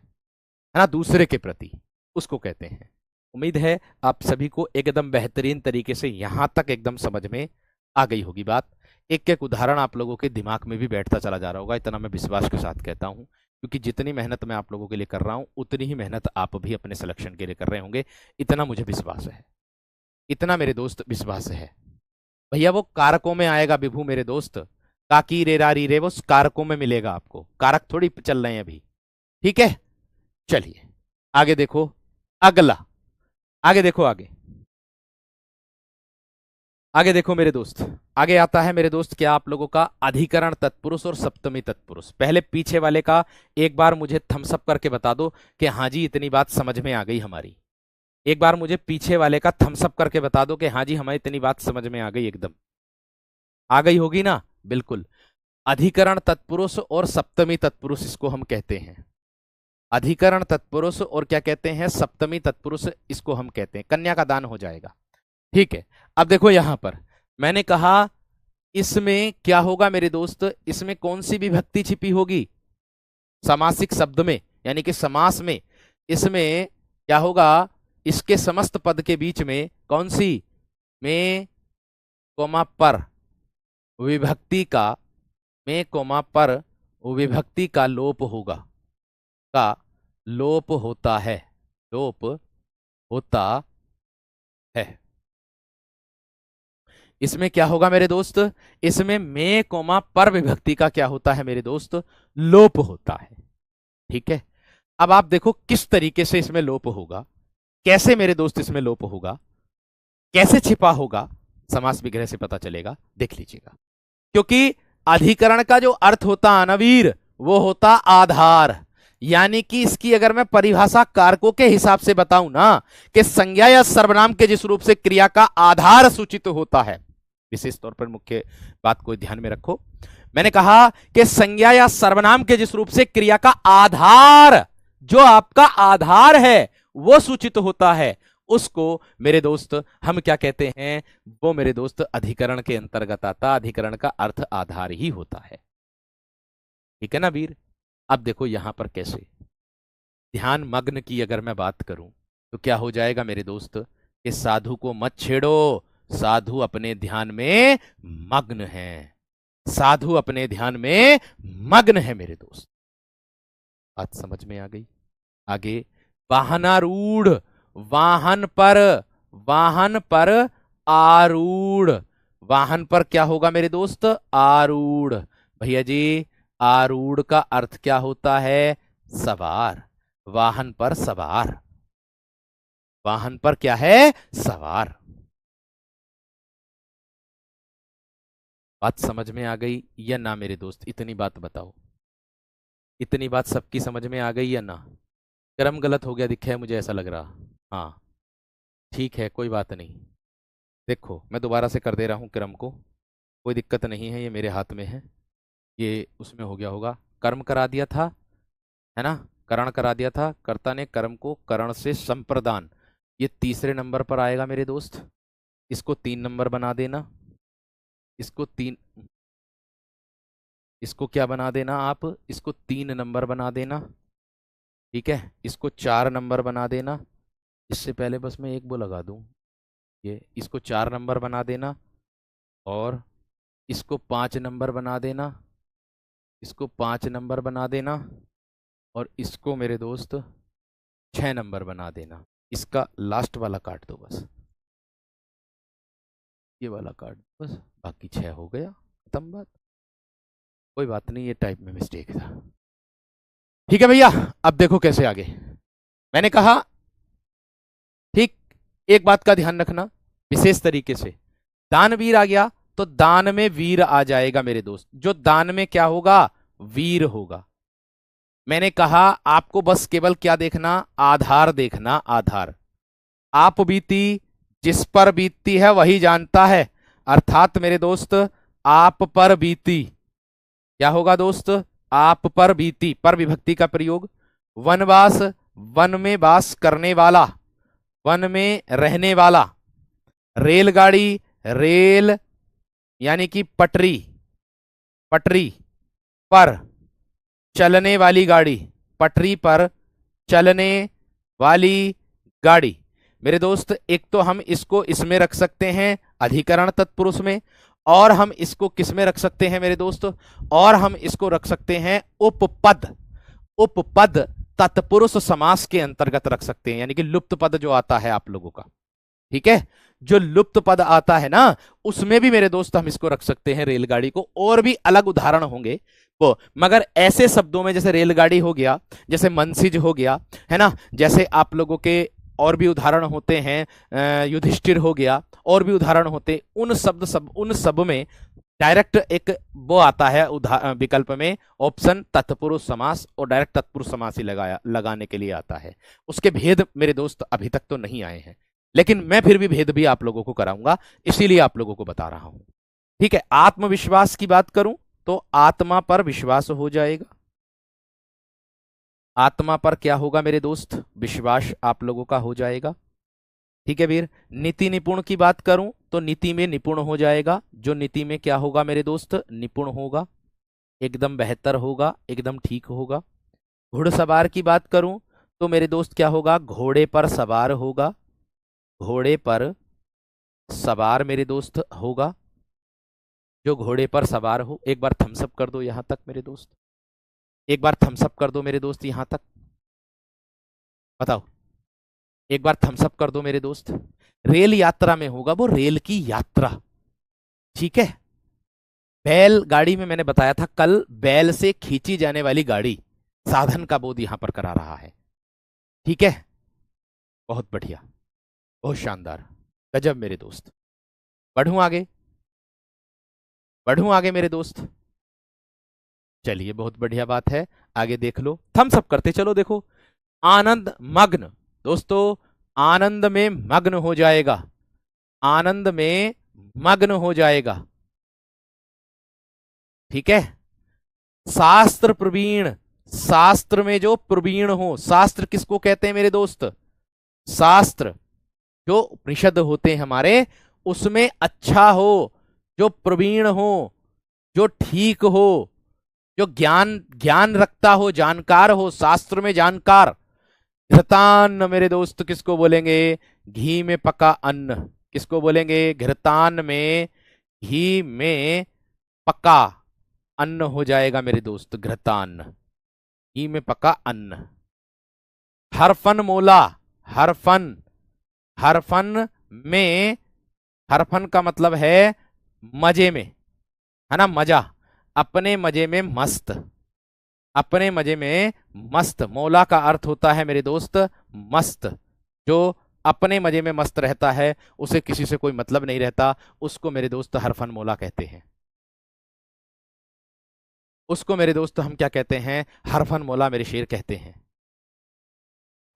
ना, दूसरे के प्रति, उसको कहते हैं। उम्मीद है आप सभी को एकदम बेहतरीन तरीके से यहां तक एकदम समझ में आ गई होगी बात। एक एक उदाहरण आप लोगों के दिमाग में भी बैठता चला जा रहा होगा, इतना मैं विश्वास के साथ कहता हूं, क्योंकि जितनी मेहनत मैं आप लोगों के लिए कर रहा हूं उतनी ही मेहनत आप भी अपने सिलेक्शन के लिए कर रहे होंगे। इतना मुझे विश्वास है, इतना मेरे दोस्त विश्वास है। भैया वो कारकों में आएगा विभू मेरे दोस्त, काकी रे रा री रे, वो कारकों में मिलेगा आपको, कारक थोड़ी चल रहे हैं अभी। ठीक है, चलिए आगे देखो। अगला, आगे देखो, आगे आगे देखो मेरे दोस्त। आगे आता है मेरे दोस्त क्या आप लोगों का? अधिकरण तत्पुरुष और सप्तमी तत्पुरुष। पहले पीछे वाले का एक बार मुझे थम्स अप करके बता दो कि हाँ जी इतनी बात समझ में आ गई हमारी। एक बार मुझे पीछे वाले का थम्स अप करके बता दो कि हाँ जी हमें इतनी बात समझ में आ गई, एकदम आ गई होगी ना? बिल्कुल। अधिकरण तत्पुरुष और सप्तमी तत्पुरुष इसको हम कहते हैं। अधिकरण तत्पुरुष और क्या कहते हैं? सप्तमी तत्पुरुष इसको हम कहते हैं। कन्या का दान हो जाएगा। ठीक है, अब देखो यहां पर मैंने कहा इसमें क्या होगा मेरे दोस्त? इसमें कौन सी विभक्ति छिपी होगी? समासिक शब्द में, यानी कि समास में। इसमें क्या होगा? इसके समस्त पद के बीच में कौन सी? में कोमा पर विभक्ति का, में कोमा पर विभक्ति का लोप होगा, का लोप होता है, लोप होता है। इसमें क्या होगा मेरे दोस्त? इसमें में कोमा पर विभक्ति का क्या होता है मेरे दोस्त? लोप होता है। ठीक है, अब आप देखो किस तरीके से इसमें लोप होगा, कैसे मेरे दोस्त इसमें लोप होगा, कैसे छिपा होगा, समास विग्रह से पता चलेगा, देख लीजिएगा। क्योंकि अधिकरण का जो अर्थ होता अनवीर वो होता आधार। यानी कि इसकी अगर मैं परिभाषा कारकों के हिसाब से बताऊं ना, कि संज्ञा या सर्वनाम के जिस रूप से क्रिया का आधार सूचित होता है, विशेष तौर पर मुख्य बात को ध्यान में रखो। मैंने कहा कि संज्ञा या सर्वनाम के जिस रूप से क्रिया का आधार, जो आपका आधार है वो सूचित होता है, उसको मेरे दोस्त हम क्या कहते हैं? वो मेरे दोस्त अधिकरण के अंतर्गत आता। अधिकरण का अर्थ आधार ही होता है। ठीक है ना वीर? अब देखो यहां पर कैसे ध्यान मग्न की अगर मैं बात करूं तो क्या हो जाएगा मेरे दोस्त? कि साधु को मत छेड़ो, साधु अपने ध्यान में मग्न है, साधु अपने ध्यान में मग्न है मेरे दोस्त। बात समझ में आ गई? आगे, वाहनारूढ़, वाहन पर, वाहन पर आरूढ़। वाहन पर क्या होगा मेरे दोस्त? आरूढ़। भैया जी आरूढ़ का अर्थ क्या होता है? सवार। वाहन पर सवार, वाहन पर क्या है? सवार। बात समझ में आ गई या ना मेरे दोस्त? इतनी बात बताओ, इतनी बात सबकी समझ में आ गई या ना? क्रम गलत हो गया दिखा है मुझे, ऐसा लग रहा। हाँ ठीक है, कोई बात नहीं। देखो मैं दोबारा से कर दे रहा हूं क्रम को, कोई दिक्कत नहीं है, ये मेरे हाथ में है। ये उसमें हो गया होगा, कर्म करा दिया था, है ना, करण करा दिया था, कर्ता ने कर्म को करण से संप्रदान, ये तीसरे नंबर पर आएगा मेरे दोस्त। इसको 3 नंबर बना देना, इसको तीन, इसको क्या बना देना आप, इसको 3 नंबर बना देना। ठीक है, इसको 4 नंबर बना देना। इससे पहले बस मैं एक वो लगा दूं, ये इसको 4 नंबर बना देना, और इसको 5 नंबर बना देना, इसको 5 नंबर बना देना, और इसको मेरे दोस्त 6 नंबर बना देना। इसका लास्ट वाला काट दो बस, ये वाला काट दो बस, बाकी 6 हो गया, खत्म बात। कोई बात नहीं, ये टाइप में मिस्टेक था। ठीक है भैया, अब देखो कैसे आगे। मैंने कहा, ठीक, एक बात का ध्यान रखना विशेष तरीके से, दानवीर आ गया तो दान में वीर आ जाएगा मेरे दोस्त, जो दान में क्या होगा, वीर होगा। मैंने कहा आपको बस केवल क्या देखना, आधार देखना, आधार। आप बीती, जिस पर बीतती है वही जानता है, अर्थात मेरे दोस्त आप पर बीती, क्या होगा दोस्त, आप पर बीती, पर विभक्ति का प्रयोग। वनवास, वन में वास करने वाला, वन में रहने वाला। रेलगाड़ी, रेल यानी कि पटरी, पटरी पर चलने वाली गाड़ी, पटरी पर चलने वाली गाड़ी। मेरे दोस्त एक तो हम इसको इसमें रख सकते हैं अधिकरण तत्पुरुष में, और हम इसको किस में रख सकते हैं मेरे दोस्त, और हम इसको रख सकते हैं उपपद, उपपद तत्पुरुष समास के अंतर्गत रख सकते हैं, यानी कि लुप्त पद जो आता है आप लोगों का। ठीक है, जो लुप्त पद आता है ना, उसमें भी मेरे दोस्त हम इसको रख सकते हैं रेलगाड़ी को, और भी अलग उदाहरण होंगे वो, मगर ऐसे शब्दों में जैसे रेलगाड़ी हो गया, जैसे मनसिज हो गया, है ना, जैसे आप लोगों के और भी उदाहरण होते हैं, युधिष्ठिर हो गया, और भी उदाहरण होते, उन उन सब में डायरेक्ट एक वो आता है विकल्प में ऑप्शन तत्पुरुष समास, और डायरेक्ट तत्पुरुष समास ही लगाने के लिए आता है। उसके भेद मेरे दोस्त अभी तक तो नहीं आए हैं, लेकिन मैं फिर भी भेद भी आप लोगों को कराऊंगा, इसीलिए आप लोगों को बता रहा हूं। ठीक है, आत्मविश्वास की बात करूं तो आत्मा पर विश्वास हो जाएगा, आत्मा पर क्या होगा मेरे दोस्त, विश्वास आप लोगों का हो जाएगा। ठीक है वीर, नीति निपुण की बात करूं तो नीति में निपुण हो जाएगा, जो नीति में क्या होगा मेरे दोस्त, निपुण होगा, एकदम बेहतर होगा, एकदम ठीक होगा। घुड़सवार की बात करूं तो मेरे दोस्त क्या होगा, घोड़े पर सवार होगा, घोड़े पर सवार मेरे दोस्त होगा, जो घोड़े पर सवार हो। एक बार थम्सअप कर दो यहां तक मेरे दोस्त, एक बार थम्सअप कर दो मेरे दोस्त यहां तक, बताओ, एक बार थम्सअप कर दो मेरे दोस्त। रेल यात्रा में होगा, वो रेल की यात्रा। ठीक है, बैल गाड़ी में मैंने बताया था कल, बैल से खींची जाने वाली गाड़ी, साधन का बोध यहां पर करा रहा है। ठीक है, बहुत बढ़िया, बहुत शानदार, गजब मेरे दोस्त। बढ़ूं आगे, बढ़ूं आगे मेरे दोस्त, चलिए बहुत बढ़िया बात है, आगे देख लो, थम्सअप करते चलो। देखो, आनंद मग्न, दोस्तों आनंद में मग्न हो जाएगा, आनंद में मग्न हो जाएगा। ठीक है, शास्त्र प्रवीण, शास्त्र में जो प्रवीण हो, शास्त्र किसको कहते हैं मेरे दोस्त, शास्त्र जो उपनिषद होते हैं हमारे, उसमें अच्छा हो, जो प्रवीण हो, जो ठीक हो, जो ज्ञान ज्ञान रखता हो, जानकार हो, शास्त्र में जानकार। घृतान्न मेरे दोस्त किसको बोलेंगे, घी में पका अन्न, किसको बोलेंगे, घृतान्न में, घी में पका अन्न हो जाएगा मेरे दोस्त, घृतान्न, घी में पका अन्न। हरफन मोला, हरफन, हरफन में, हरफन का मतलब है मजे में, है ना, मजा, अपने मजे में मस्त, अपने मजे में मस्त। मौला का अर्थ होता है मेरे दोस्त मस्त, जो अपने मजे में मस्त रहता है, उसे किसी से कोई मतलब नहीं रहता, उसको मेरे दोस्त हरफन मौला कहते हैं, उसको मेरे दोस्त हम क्या कहते हैं, हरफन मौला मेरे शेर कहते हैं।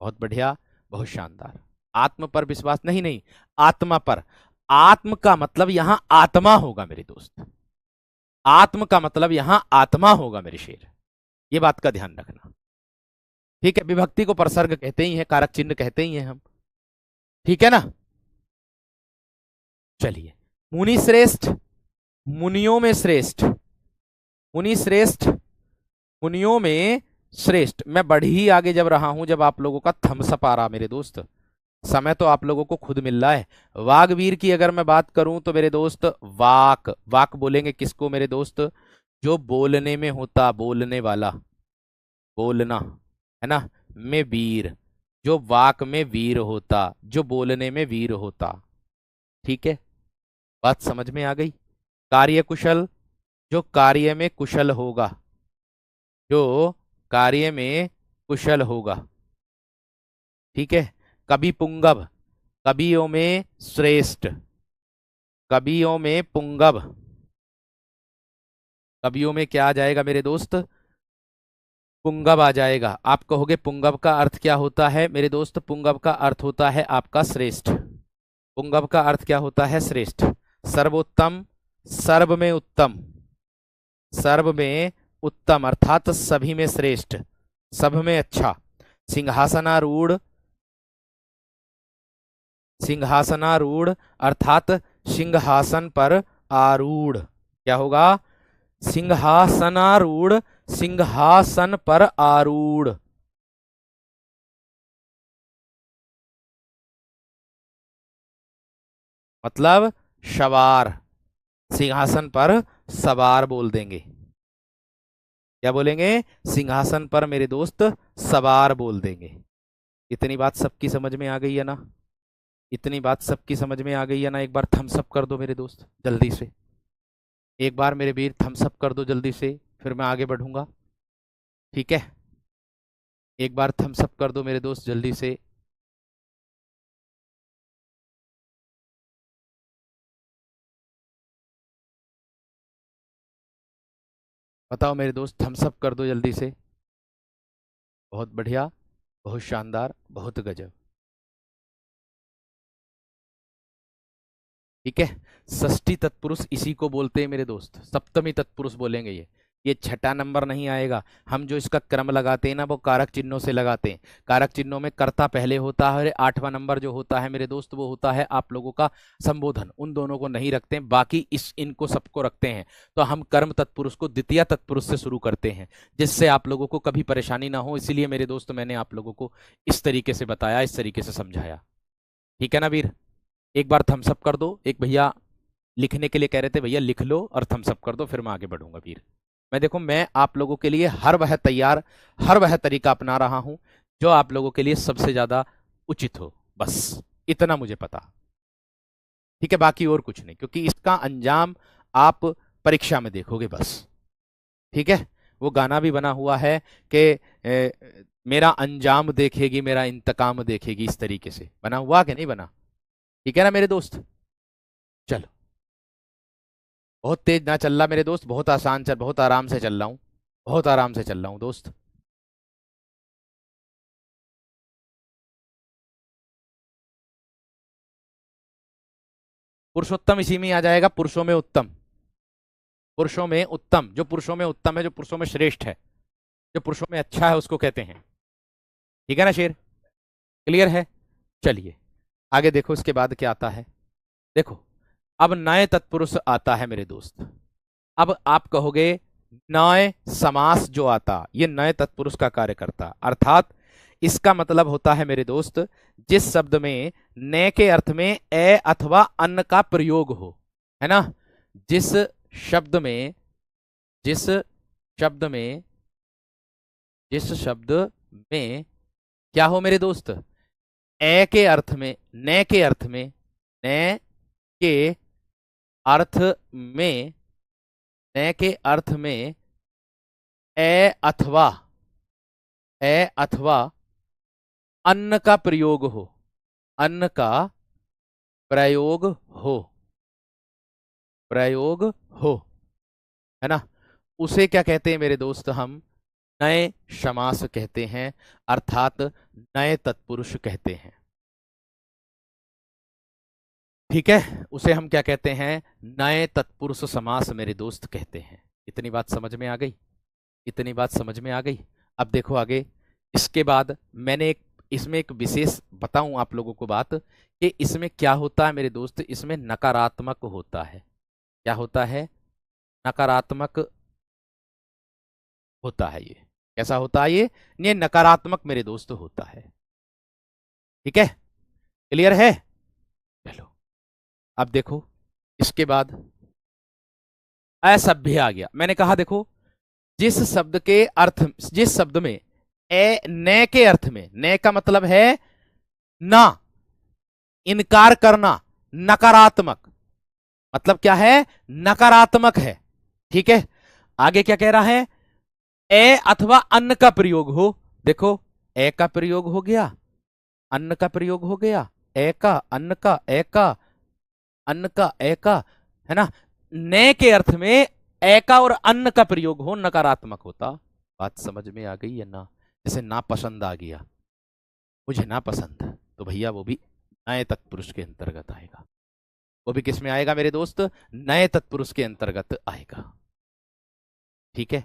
बहुत बढ़िया, बहुत शानदार। आत्म पर विश्वास, नहीं नहीं, आत्मा पर, आत्म का मतलब यहां आत्मा होगा मेरे दोस्त, आत्म का मतलब यहां आत्मा होगा मेरे शेर, ये बात का ध्यान रखना। ठीक है, विभक्ति को प्रसर्ग कहते ही है, कारक चिन्ह कहते ही हैं हम। ठीक है ना। चलिए, मुनि श्रेष्ठ, मुनियों में श्रेष्ठ, मुनि श्रेष्ठ, मुनियों में श्रेष्ठ। मैं बढ़ ही आगे जब रहा हूं, जब आप लोगों का थम्सअप आ रहा मेरे दोस्त, समय तो आप लोगों को खुद मिल रहा है। वागवीर की अगर मैं बात करूं तो मेरे दोस्त, वाक, वाक बोलेंगे किसको मेरे दोस्त? जो बोलने में होता, बोलने वाला, बोलना, है ना, में वीर, जो वाक में वीर होता, जो बोलने में वीर होता। ठीक है, बात समझ में आ गई। कार्य कुशल, जो कार्य में कुशल होगा, जो कार्य में कुशल होगा। ठीक है। कवि पुंगव, कवियों में श्रेष्ठ, कवियों में पुंगव, कवियों में क्या आ जाएगा मेरे दोस्त? पुंगव आ जाएगा। आप कहोगे पुंगव का अर्थ क्या होता है मेरे दोस्त? पुंगव का अर्थ होता है आपका श्रेष्ठ। पुंगव का अर्थ क्या होता है? श्रेष्ठ। सर्वोत्तम, सर्व में उत्तम, सर्व में उत्तम अर्थात सभी में श्रेष्ठ, सब में अच्छा। सिंहासनारूढ़, सिंहासनारूढ़ अर्थात सिंहासन पर आरूढ़। क्या होगा? सिंहासनारूढ़, सिंहासन पर आरूढ़। मतलब सवार, सिंहासन पर सवार बोल देंगे। क्या बोलेंगे? सिंहासन पर मेरे दोस्त सवार बोल देंगे। इतनी बात सबकी समझ में आ गई है ना? इतनी बात सबकी समझ में आ गई है ना? एक बार थम्स अप कर दो मेरे दोस्त जल्दी से, एक बार मेरे वीर थम्स अप कर दो जल्दी से, फिर मैं आगे बढ़ूंगा। ठीक है, एक बार थम्स अप कर दो मेरे दोस्त जल्दी से। बताओ मेरे दोस्त, थम्स अप कर दो जल्दी से। बहुत बढ़िया, बहुत शानदार, बहुत गजब। ठीक है। षष्ठी तत्पुरुष इसी को बोलते हैं मेरे दोस्त, सप्तमी तत्पुरुष बोलेंगे ये छठा नंबर नहीं आएगा। हम जो इसका क्रम लगाते हैं ना, वो कारक चिन्हों से लगाते हैं। कारक चिन्हों में कर्ता पहले होता है, और आठवां नंबर जो होता है मेरे दोस्त, वो होता है आप लोगों का संबोधन। उन दोनों को नहीं रखते हैं, बाकी इनको सबको रखते हैं। तो हम कर्म तत्पुरुष को द्वितीय तत्पुरुष से शुरू करते हैं, जिससे आप लोगों को कभी परेशानी ना हो। इसीलिए मेरे दोस्त मैंने आप लोगों को इस तरीके से बताया, इस तरीके से समझाया। ठीक है ना वीर? एक बार थम्स अप कर दो। एक भैया लिखने के लिए कह रहे थे, भैया लिख लो और थम्स अप कर दो, फिर मैं आगे बढ़ूंगा वीर। मैं देखो, मैं आप लोगों के लिए हर वह तैयार, हर वह तरीका अपना रहा हूं जो आप लोगों के लिए सबसे ज्यादा उचित हो, बस इतना मुझे पता। ठीक है, बाकी और कुछ नहीं, क्योंकि इसका अंजाम आप परीक्षा में देखोगे बस। ठीक है, वो गाना भी बना हुआ है कि मेरा अंजाम देखेगी, मेरा इंतकाम देखेगी, इस तरीके से बना हुआ कि नहीं बना? ठीक है ना मेरे दोस्त? चलो, बहुत तेज ना चल रहा मेरे दोस्त, बहुत आसान चल, बहुत आराम से चल रहा हूँ, बहुत आराम से चल रहा हूँ दोस्त। पुरुषोत्तम इसी में आ जाएगा, पुरुषों में उत्तम, पुरुषों में उत्तम, जो पुरुषों में उत्तम है, जो पुरुषों में श्रेष्ठ है, जो पुरुषों में अच्छा है, उसको कहते हैं। ठीक है ना शेर? क्लियर है? चलिए आगे देखो, इसके बाद क्या आता है। देखो, अब नए तत्पुरुष आता है मेरे दोस्त। अब आप कहोगे नए समास जो आता, ये नए तत्पुरुष का कार्य करता, अर्थात इसका मतलब होता है मेरे दोस्त, जिस शब्द में न के अर्थ में ए अथवा अन्न का प्रयोग हो, है ना, जिस शब्द में, जिस शब्द में, जिस शब्द में क्या हो मेरे दोस्त? ए के अर्थ में, न के अर्थ में, न के अर्थ में, न के अर्थ में ए अथवा, ए अथवा अन्न का प्रयोग हो, अन्न का प्रयोग हो, प्रयोग हो, है ना, उसे क्या कहते हैं मेरे दोस्त? हम नए समास कहते हैं, अर्थात नए तत्पुरुष कहते हैं। ठीक है, उसे हम क्या कहते हैं, नए तत्पुरुष समास मेरे दोस्त कहते हैं। इतनी बात समझ में आ गई? इतनी बात समझ में आ गई? अब देखो आगे। इसके बाद मैंने एक इसमें एक विशेष बताऊं आप लोगों को बात, कि इसमें क्या होता है मेरे दोस्त, इसमें नकारात्मक होता है। क्या होता है? नकारात्मक होता है ये। कैसा होता है ये नकारात्मक मेरे दोस्त होता है। ठीक है, क्लियर है? चलो, अब देखो इसके बाद असभ्य आ गया। मैंने कहा देखो, जिस शब्द के अर्थ, जिस शब्द में ए न के अर्थ में, न का मतलब है ना, इनकार करना, नकारात्मक, मतलब क्या है, नकारात्मक है। ठीक है, आगे क्या कह रहा है, ए अथवा अन्न का प्रयोग हो। देखो, ए का प्रयोग हो गया, अन्न का प्रयोग हो गया, ए का, अन्न का, ए का, अन्न का, ए का, है ना। ने के अर्थ में ए का और अन्न का प्रयोग हो, नकारात्मक होता। बात समझ में आ गई है ना? जैसे ना पसंद आ गया, मुझे ना पसंद, तो भैया वो भी नए तत्पुरुष के अंतर्गत आएगा। वो भी किस में आएगा मेरे दोस्त? नए तत्पुरुष के अंतर्गत आएगा। ठीक है,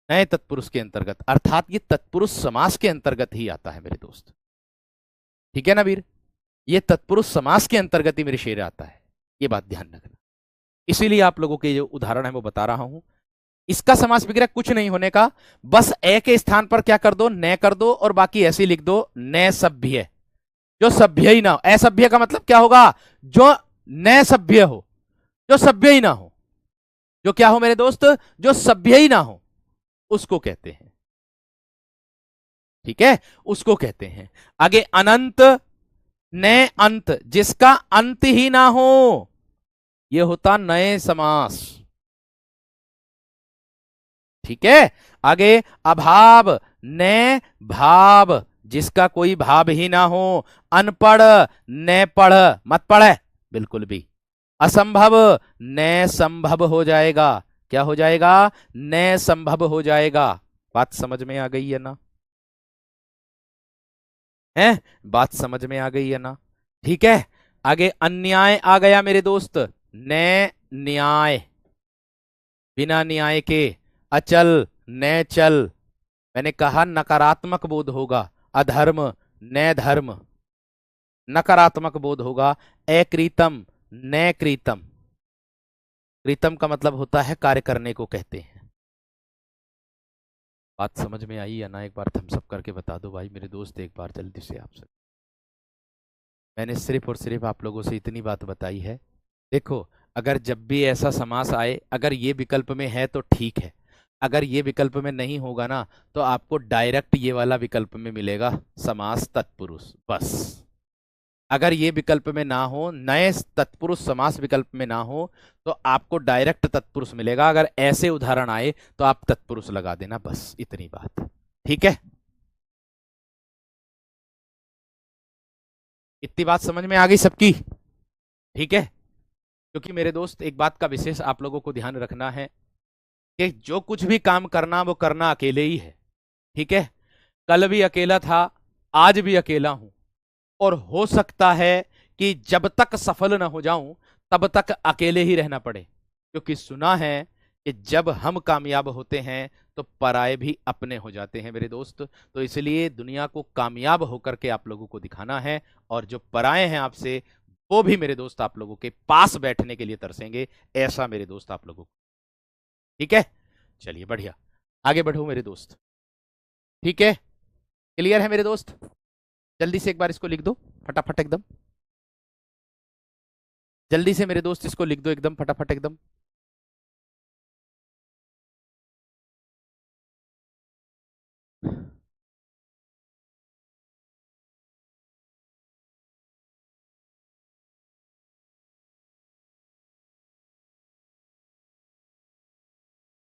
नए तत्पुरुष के अंतर्गत, अर्थात ये तत्पुरुष समास के अंतर्गत ही आता है मेरे दोस्त। ठीक है ना वीर? ये तत्पुरुष समास के अंतर्गत ही मेरे शेर आता है, ये बात ध्यान रखना। इसीलिए आप लोगों के जो उदाहरण है वो बता रहा हूं। इसका समास विग्रह कुछ नहीं होने का, बस ए के स्थान पर क्या कर दो, न कर दो, और बाकी ऐसे लिख दो, न सभ्य। जो सभ्य ही ना हो, असभ्य का मतलब क्या होगा, जो न सभ्य हो, जो सभ्य ही ना हो, जो क्या हो मेरे दोस्त, जो सभ्य ही ना हो, उसको कहते हैं। ठीक है, उसको कहते हैं। आगे अनंत, न अंत, जिसका अंत ही ना हो, यह होता नए समास। ठीक है, आगे अभाव, न भाव, जिसका कोई भाव ही ना हो। अनपढ़, न पढ़, मत पढ़े बिल्कुल भी। असंभव, न संभव हो जाएगा। क्या हो जाएगा? न संभव हो जाएगा। बात समझ में आ गई है ना? है, बात समझ में आ गई है ना? ठीक है, आगे अन्याय आ गया मेरे दोस्त। न न्याय, बिना न्याय के। अचल, न चल, मैंने कहा नकारात्मक बोध होगा। अधर्म, न धर्म, नकारात्मक बोध होगा। अकृतम, न कृतम, कृतम का मतलब होता है कार्य करने को कहते हैं। बात समझ में आई या ना? एक बार थम्स अप करके बता दो भाई मेरे दोस्त, एक बार जल्दी से आपसे। मैंने सिर्फ और सिर्फ आप लोगों से इतनी बात बताई है। देखो, अगर जब भी ऐसा समास आए, अगर ये विकल्प में है तो ठीक है, अगर ये विकल्प में नहीं होगा ना, तो आपको डायरेक्ट ये वाला विकल्प में मिलेगा, समास तत्पुरुष, बस। अगर ये विकल्प में ना हो, नए तत्पुरुष समास विकल्प में ना हो, तो आपको डायरेक्ट तत्पुरुष मिलेगा। अगर ऐसे उदाहरण आए तो आप तत्पुरुष लगा देना, बस इतनी बात। ठीक है, इतनी बात समझ में आ गई सबकी? ठीक है, क्योंकि मेरे दोस्त एक बात का विशेष आप लोगों को ध्यान रखना है, कि जो कुछ भी काम करना वो करना अकेले ही है। ठीक है, कल भी अकेला था, आज भी अकेला हूं, और हो सकता है कि जब तक सफल ना हो जाऊं तब तक अकेले ही रहना पड़े। क्योंकि सुना है कि जब हम कामयाब होते हैं तो पराये भी अपने हो जाते हैं मेरे दोस्त। तो इसलिए दुनिया को कामयाब होकर के आप लोगों को दिखाना है, और जो पराये हैं आपसे, वो भी मेरे दोस्त आप लोगों के पास बैठने के लिए तरसेंगे, ऐसा मेरे दोस्त आप लोगों को। ठीक है, चलिए बढ़िया, आगे बढ़ो मेरे दोस्त। ठीक है, क्लियर है मेरे दोस्त? जल्दी से एक बार इसको लिख दो, फटाफट एकदम। जल्दी से मेरे दोस्त इसको लिख दो एकदम फटाफट एकदम।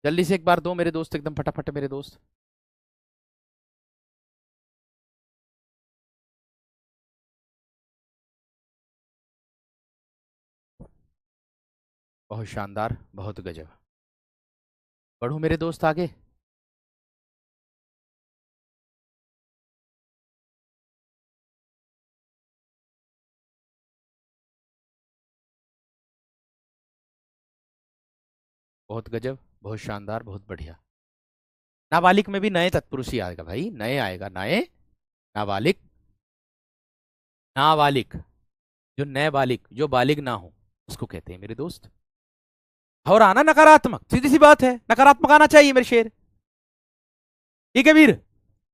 जल्दी से एक बार दो मेरे दोस्त एकदम फटाफट मेरे दोस्त। बहुत शानदार, बहुत गजब। बढ़ो मेरे दोस्त आगे। बहुत गजब, बहुत शानदार, बहुत बढ़िया। नाबालिग में भी नए तत्पुरुष ही आएगा भाई, नए आएगा, नए। नाबालिग, नाबालिग, जो नए बालिग, जो बालिग ना हो, उसको कहते हैं मेरे दोस्त। और आना नकारात्मक, सीधी सी बात है, नकारात्मक आना चाहिए मेरे शेर। ठीक है वीर।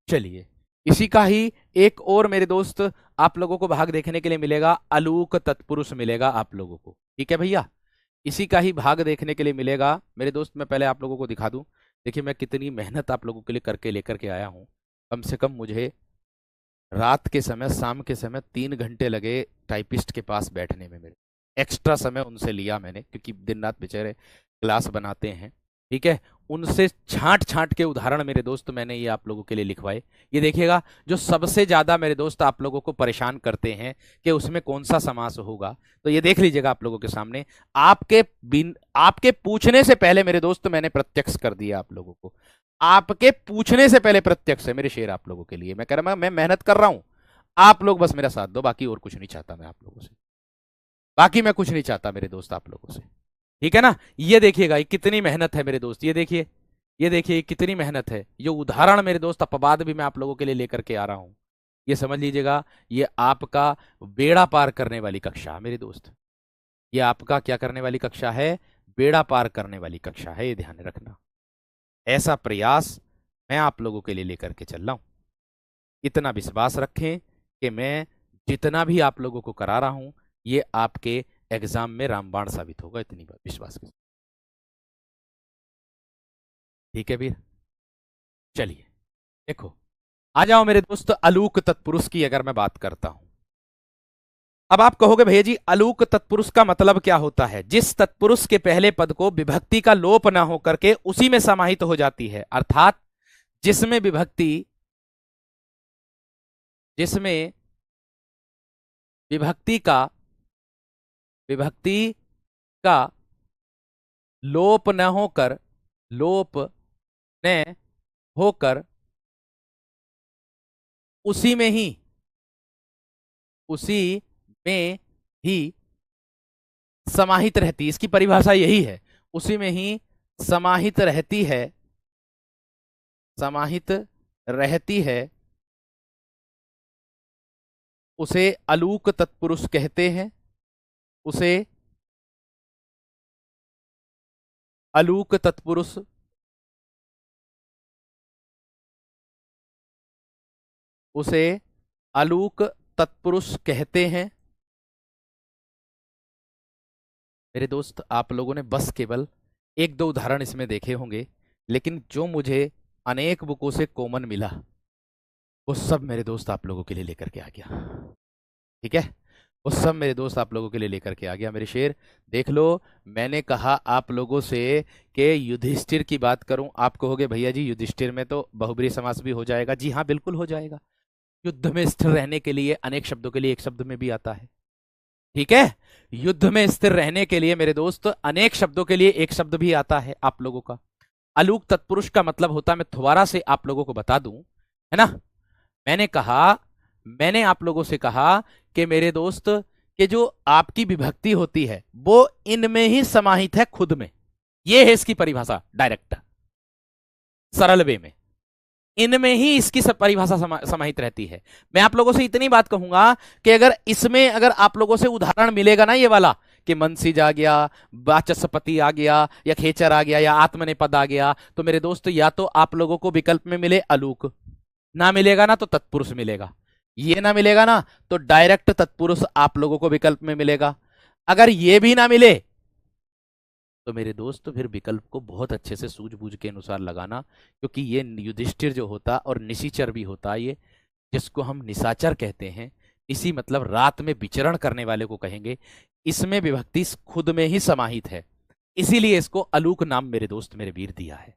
चलिए, इसी का ही एक और मेरे दोस्त आप लोगों को भाग देखने के लिए मिलेगा, अलूक तत्पुरुष मिलेगा आप लोगों को। ठीक है भैया, इसी का ही भाग देखने के लिए मिलेगा मेरे दोस्त। मैं पहले आप लोगों को दिखा दूं, देखिए मैं कितनी मेहनत आप लोगों के लिए करके लेकर के आया हूं। कम से कम मुझे रात के समय, शाम के समय 3 घंटे लगे टाइपिस्ट के पास बैठने में। मेरे एक्स्ट्रा समय उनसे लिया मैंने, क्योंकि दिन रात बेचारे क्लास बनाते हैं। ठीक है, उनसे छांट छांट के उदाहरण मेरे दोस्त मैंने ये आप लोगों के लिए लिखवाए। ये देखिएगा, जो सबसे ज्यादा मेरे दोस्त आप लोगों को परेशान करते हैं कि उसमें कौन सा समास होगा, तो ये देख लीजिएगा आप लोगों के सामने। आपके पूछने से पहले मेरे दोस्त मैंने प्रत्यक्ष कर दिया आप लोगों को। आपके पूछने से पहले प्रत्यक्ष है मेरे शेर आप लोगों के लिए। मैं कह रहा हूं, मैं मेहनत कर रहा हूं, आप लोग बस मेरा साथ दो, बाकी और कुछ नहीं चाहता मैं आप लोगों से। बाकी मैं कुछ नहीं चाहता मेरे दोस्त आप लोगों से। ठीक है ना। ये देखिएगा, ये कितनी मेहनत है मेरे दोस्त, ये देखिए, ये देखिए कितनी मेहनत है। ये उदाहरण मेरे दोस्त अपवाद भी मैं आप लोगों के लिए लेकर के आ रहा हूं। ये समझ लीजिएगा, ये आपका बेड़ा पार करने वाली कक्षा है मेरे दोस्त। ये आपका क्या करने वाली कक्षा है? बेड़ा पार करने वाली कक्षा है, ये ध्यान रखना। ऐसा प्रयास मैं आप लोगों के लिए लेकर के चल रहा हूं। इतना विश्वास रखें कि मैं जितना भी आप लोगों को करा रहा हूं, ये आपके एग्जाम में रामबाण साबित होगा, इतनी बात विश्वास के साथ। ठीक है वीर। चलिए देखो, आ जाओ मेरे दोस्त, अलूक तत्पुरुष की अगर मैं बात करता हूं। अब आप कहोगे भैया जी, अलूक तत्पुरुष का मतलब क्या होता है? जिस तत्पुरुष के पहले पद को विभक्ति का लोप ना हो करके उसी में समाहित हो जाती है, अर्थात जिसमें विभक्ति, जिसमें विभक्ति का, विभक्ति का लोप न होकर, लोप न होकर उसी में ही, उसी में ही समाहित रहती है। इसकी परिभाषा यही है, उसी में ही समाहित रहती है, समाहित रहती है, उसे अलूक तत्पुरुष कहते हैं। उसे अलूक तत्पुरुष, उसे अलूक तत्पुरुष कहते हैं। मेरे दोस्त आप लोगों ने बस केवल एक दो उदाहरण इसमें देखे होंगे, लेकिन जो मुझे अनेक बुकों से कॉमन मिला वो सब मेरे दोस्त आप लोगों के लिए लेकर के आ गया। ठीक है, वो सब मेरे दोस्त आप लोगों के लिए लेकर के आ गया मेरे शेर। देख लो, मैंने कहा आप लोगों से कि युधिष्ठिर की बात करूं, आप कहोगे भैया जी युधिष्ठिर में तो बहुब्रीहि समास भी हो जाएगा। जी हाँ, बिल्कुल हो जाएगा। युद्ध में स्थिर रहने के लिए अनेक शब्दों के लिए एक शब्द में भी आता है। ठीक है, युद्ध में स्थिर रहने के लिए मेरे दोस्त अनेक शब्दों के लिए एक शब्द भी आता है आप लोगों का। अलूक तत्पुरुष का मतलब होता है, मैं दोबारा से आप लोगों को बता दूं, है ना। मैंने कहा, मैंने आप लोगों से कहा कि मेरे दोस्त, कि जो आपकी विभक्ति होती है वो इनमें ही समाहित है, खुद में। ये है इसकी परिभाषा, डायरेक्ट सरल वे में, इनमें ही इसकी परिभाषा समाहित रहती है। मैं आप लोगों से इतनी बात कहूंगा कि अगर इसमें, अगर आप लोगों से उदाहरण मिलेगा ना ये वाला, कि मनसीज आ गया, वाचस्पति आ गया, या खेचर आ गया, या आत्मनेपद आ गया, तो मेरे दोस्त या तो आप लोगों को विकल्प में मिले अलूक, ना मिलेगा ना तो तत्पुरुष मिलेगा। ये ना मिलेगा ना तो डायरेक्ट तत्पुरुष आप लोगों को विकल्प में मिलेगा। अगर ये भी ना मिले तो मेरे दोस्त फिर विकल्प को बहुत अच्छे से सूझबूझ के अनुसार लगाना, क्योंकि ये युधिष्ठिर जो होता और निशिचर भी होता, ये जिसको हम निशाचर कहते हैं, इसी मतलब रात में विचरण करने वाले को कहेंगे, इसमें विभक्ति खुद में ही समाहित है। इसीलिए इसको अलूक नाम मेरे दोस्त, मेरे वीर दिया है।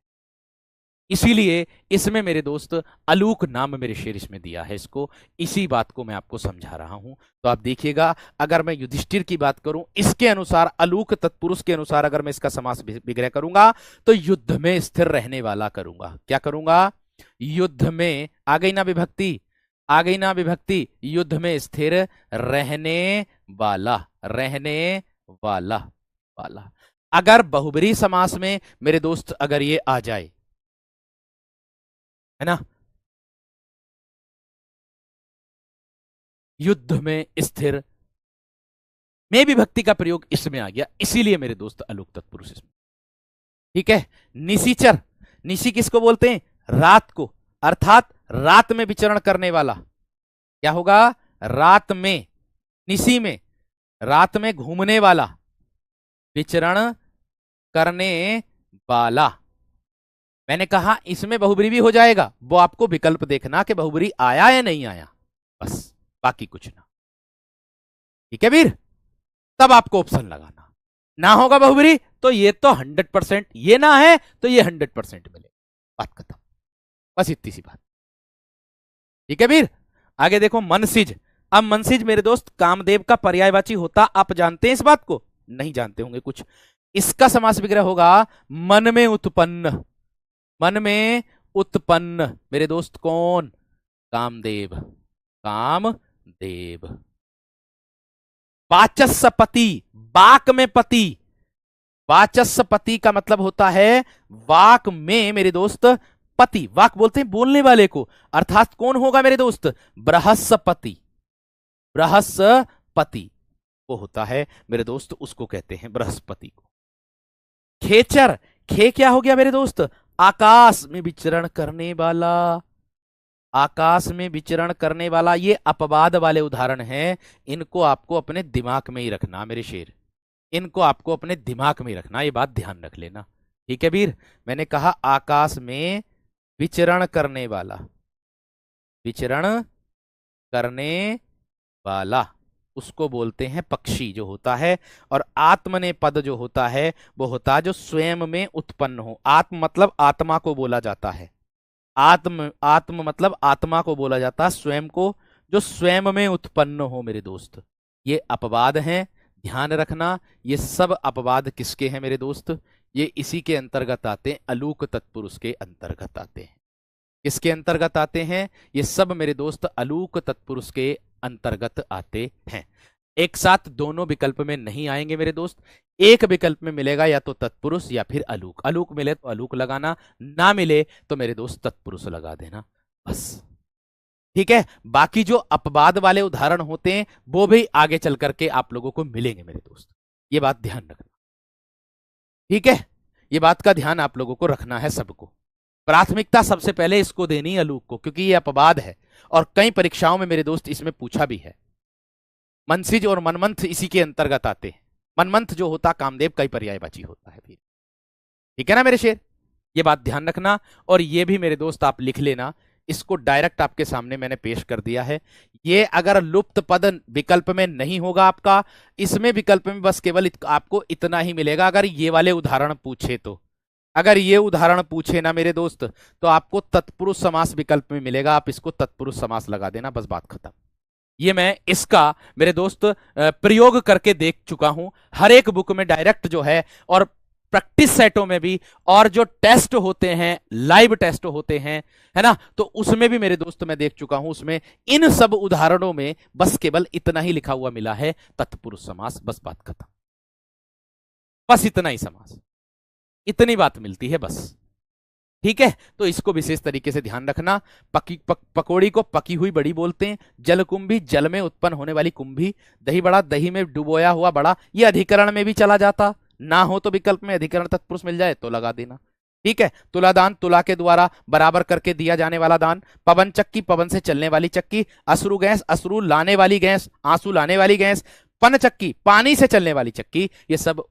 इसीलिए इसमें मेरे दोस्त अलूक नाम मेरे शेर इसमें दिया है इसको। इसी बात को मैं आपको समझा रहा हूं। तो आप देखिएगा, अगर मैं युधिष्ठिर की बात करूं, इसके अनुसार अलूक तत्पुरुष के अनुसार अगर मैं इसका समास विग्रह करूंगा तो युद्ध में स्थिर रहने वाला करूंगा। क्या करूंगा? युद्ध में, आ गई ना विभक्ति, आ गई ना विभक्ति, युद्ध में स्थिर रहने वाला, रहने वाला, वाला। अगर बहुब्रीहि समास में मेरे दोस्त अगर ये आ जाए, है ना, युद्ध में स्थिर में विभक्ति का प्रयोग इसमें आ गया, इसीलिए मेरे दोस्त अलूक तत्पुरुष इसमें। ठीक है। निशिचर, निशि किसको बोलते हैं? रात को, अर्थात रात में विचरण करने वाला। क्या होगा? रात में, निशी में, रात में घूमने वाला, विचरण करने वाला। मैंने कहा इसमें बहुब्रीहि भी हो जाएगा, वो आपको विकल्प देखना कि बहुब्रीहि आया या नहीं आया, बस, बाकी कुछ ना। ठीक है वीर, तब आपको ऑप्शन लगाना। ना होगा बहुब्रीहि तो ये तो 100%, ये ना है तो ये 100% मिले, बात खत्म, बस इतनी सी बात। ठीक है वीर, आगे देखो मनसिज। अब मनसिज मेरे दोस्त कामदेव का पर्यायवाची होता, आप जानते हैं इस बात को? नहीं जानते होंगे कुछ। इसका समास विग्रह होगा मन में उत्पन्न। मन में उत्पन्न मेरे दोस्त कौन? कामदेव, कामदेव। वाचस्पति, वाक में पति। वाचस्पति का मतलब होता है वाक में मेरे दोस्त पति। वाक बोलते हैं बोलने वाले को, अर्थात कौन होगा मेरे दोस्त? बृहस्पति। बृहस्पति वो होता है मेरे दोस्त, उसको कहते हैं बृहस्पति को। खेचर, खे क्या हो गया मेरे दोस्त? आकाश में विचरण करने वाला। आकाश में विचरण करने वाला, ये अपवाद वाले उदाहरण हैं, इनको आपको अपने दिमाग में ही रखना मेरे शेर, इनको आपको अपने दिमाग में ही रखना, ये बात ध्यान रख लेना। ठीक है वीर, मैंने कहा आकाश में विचरण करने वाला, विचरण करने वाला उसको बोलते हैं पक्षी जो होता है। और आत्मने पद जो होता है वो होता है जो स्वयं में उत्पन्न हो। आत्म मतलब आत्मा को बोला जाता है, आत्म मतलब आत्मा को बोला जाता है, स्वयं को, जो स्वयं में उत्पन्न हो मेरे दोस्त। ये अपवाद हैं, ध्यान रखना। ये सब अपवाद किसके हैं मेरे दोस्त? ये इसी के अंतर्गत आते हैं, अलूक तत्पुरुष के अंतर्गत आते हैं। किसके अंतर्गत आते हैं? ये सब मेरे दोस्त अलूक तत्पुरुष के अंतर्गत आते हैं। एक साथ दोनों विकल्प में नहीं आएंगे मेरे दोस्त, एक विकल्प में मिलेगा, या तो तत्पुरुष या फिर अलूक। अलूक मिले तो अलूक लगाना, ना मिले तो मेरे दोस्त तत्पुरुष लगा देना, बस। ठीक है, बाकी जो अपवाद वाले उदाहरण होते हैं वो भी आगे चल करके आप लोगों को मिलेंगे मेरे दोस्त, ये बात ध्यान रखना। ठीक है, ये बात का ध्यान आप लोगों को रखना है सबको। प्राथमिकता सबसे पहले इसको देनी है अलूक को, क्योंकि ये अपवाद है और कई परीक्षाओं में मेरे दोस्त इसमें पूछा भी है। मनसिज और मनमंथ इसी के अंतर्गत आते हैं। मनमंथ जो होता कामदेव का ही पर्यायवाची होता है फिर। ठीक है ना मेरे शेर, ये बात ध्यान रखना। और ये भी मेरे दोस्त आप लिख लेना, इसको डायरेक्ट आपके सामने मैंने पेश कर दिया है। ये अगर लुप्त पद विकल्प में नहीं होगा आपका, इसमें विकल्प में बस केवल आपको इतना ही मिलेगा। अगर ये वाले उदाहरण पूछे तो, अगर ये उदाहरण पूछे ना मेरे दोस्त, तो आपको तत्पुरुष समास विकल्प में मिलेगा, आप इसको तत्पुरुष समास लगा देना, बस बात खत्म। ये मैं इसका मेरे दोस्त प्रयोग करके देख चुका हूं, हर एक बुक में डायरेक्ट जो है, और प्रैक्टिस सेटों में भी, और जो टेस्ट होते हैं, लाइव टेस्ट होते हैं, है ना, तो उसमें भी मेरे दोस्त मैं देख चुका हूं। उसमें इन सब उदाहरणों में बस केवल इतना ही लिखा हुआ मिला है, तत्पुरुष समास, बस बात खत्म। बस इतना ही समास, इतनी बात मिलती है बस। ठीक है, तो इसको विशेष तरीके से ध्यान रखना। पकौड़ी को पकी हुई बड़ी बोलते हैं। जलकुंभी, जल में उत्पन्न होने वाली कुंभी। दही बड़ा, दही में डुबोया हुआ बड़ा, ये अधिकरण में भी चला जाता, ना हो तो विकल्प में अधिकरण तत्पुरुष मिल जाए तो लगा देना। ठीक है, तुलादान, तुला के द्वारा बराबर करके दिया जाने वाला दान। पवन चक्की, पवन से चलने वाली चक्की। अश्रु गैस, अश्रु लाने वाली गैस, आंसू लाने वाली गैस। पन चक्की, पानी से चलने वाली चक्की। ये सब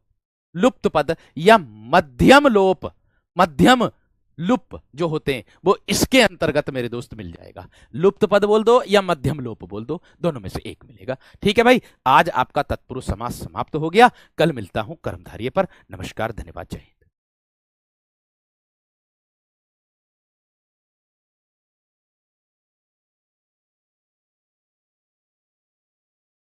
लुप्त पद या मध्यम लोप, मध्यम लुप जो होते हैं वो इसके अंतर्गत मेरे दोस्त मिल जाएगा। लुप्त पद बोल दो या मध्यम लोप बोल दो, दोनों में से एक मिलेगा। ठीक है भाई, आज आपका तत्पुरुष समास समाप्त हो गया। कल मिलता हूं कर्मधारय पर। नमस्कार, धन्यवाद, जय हिंद।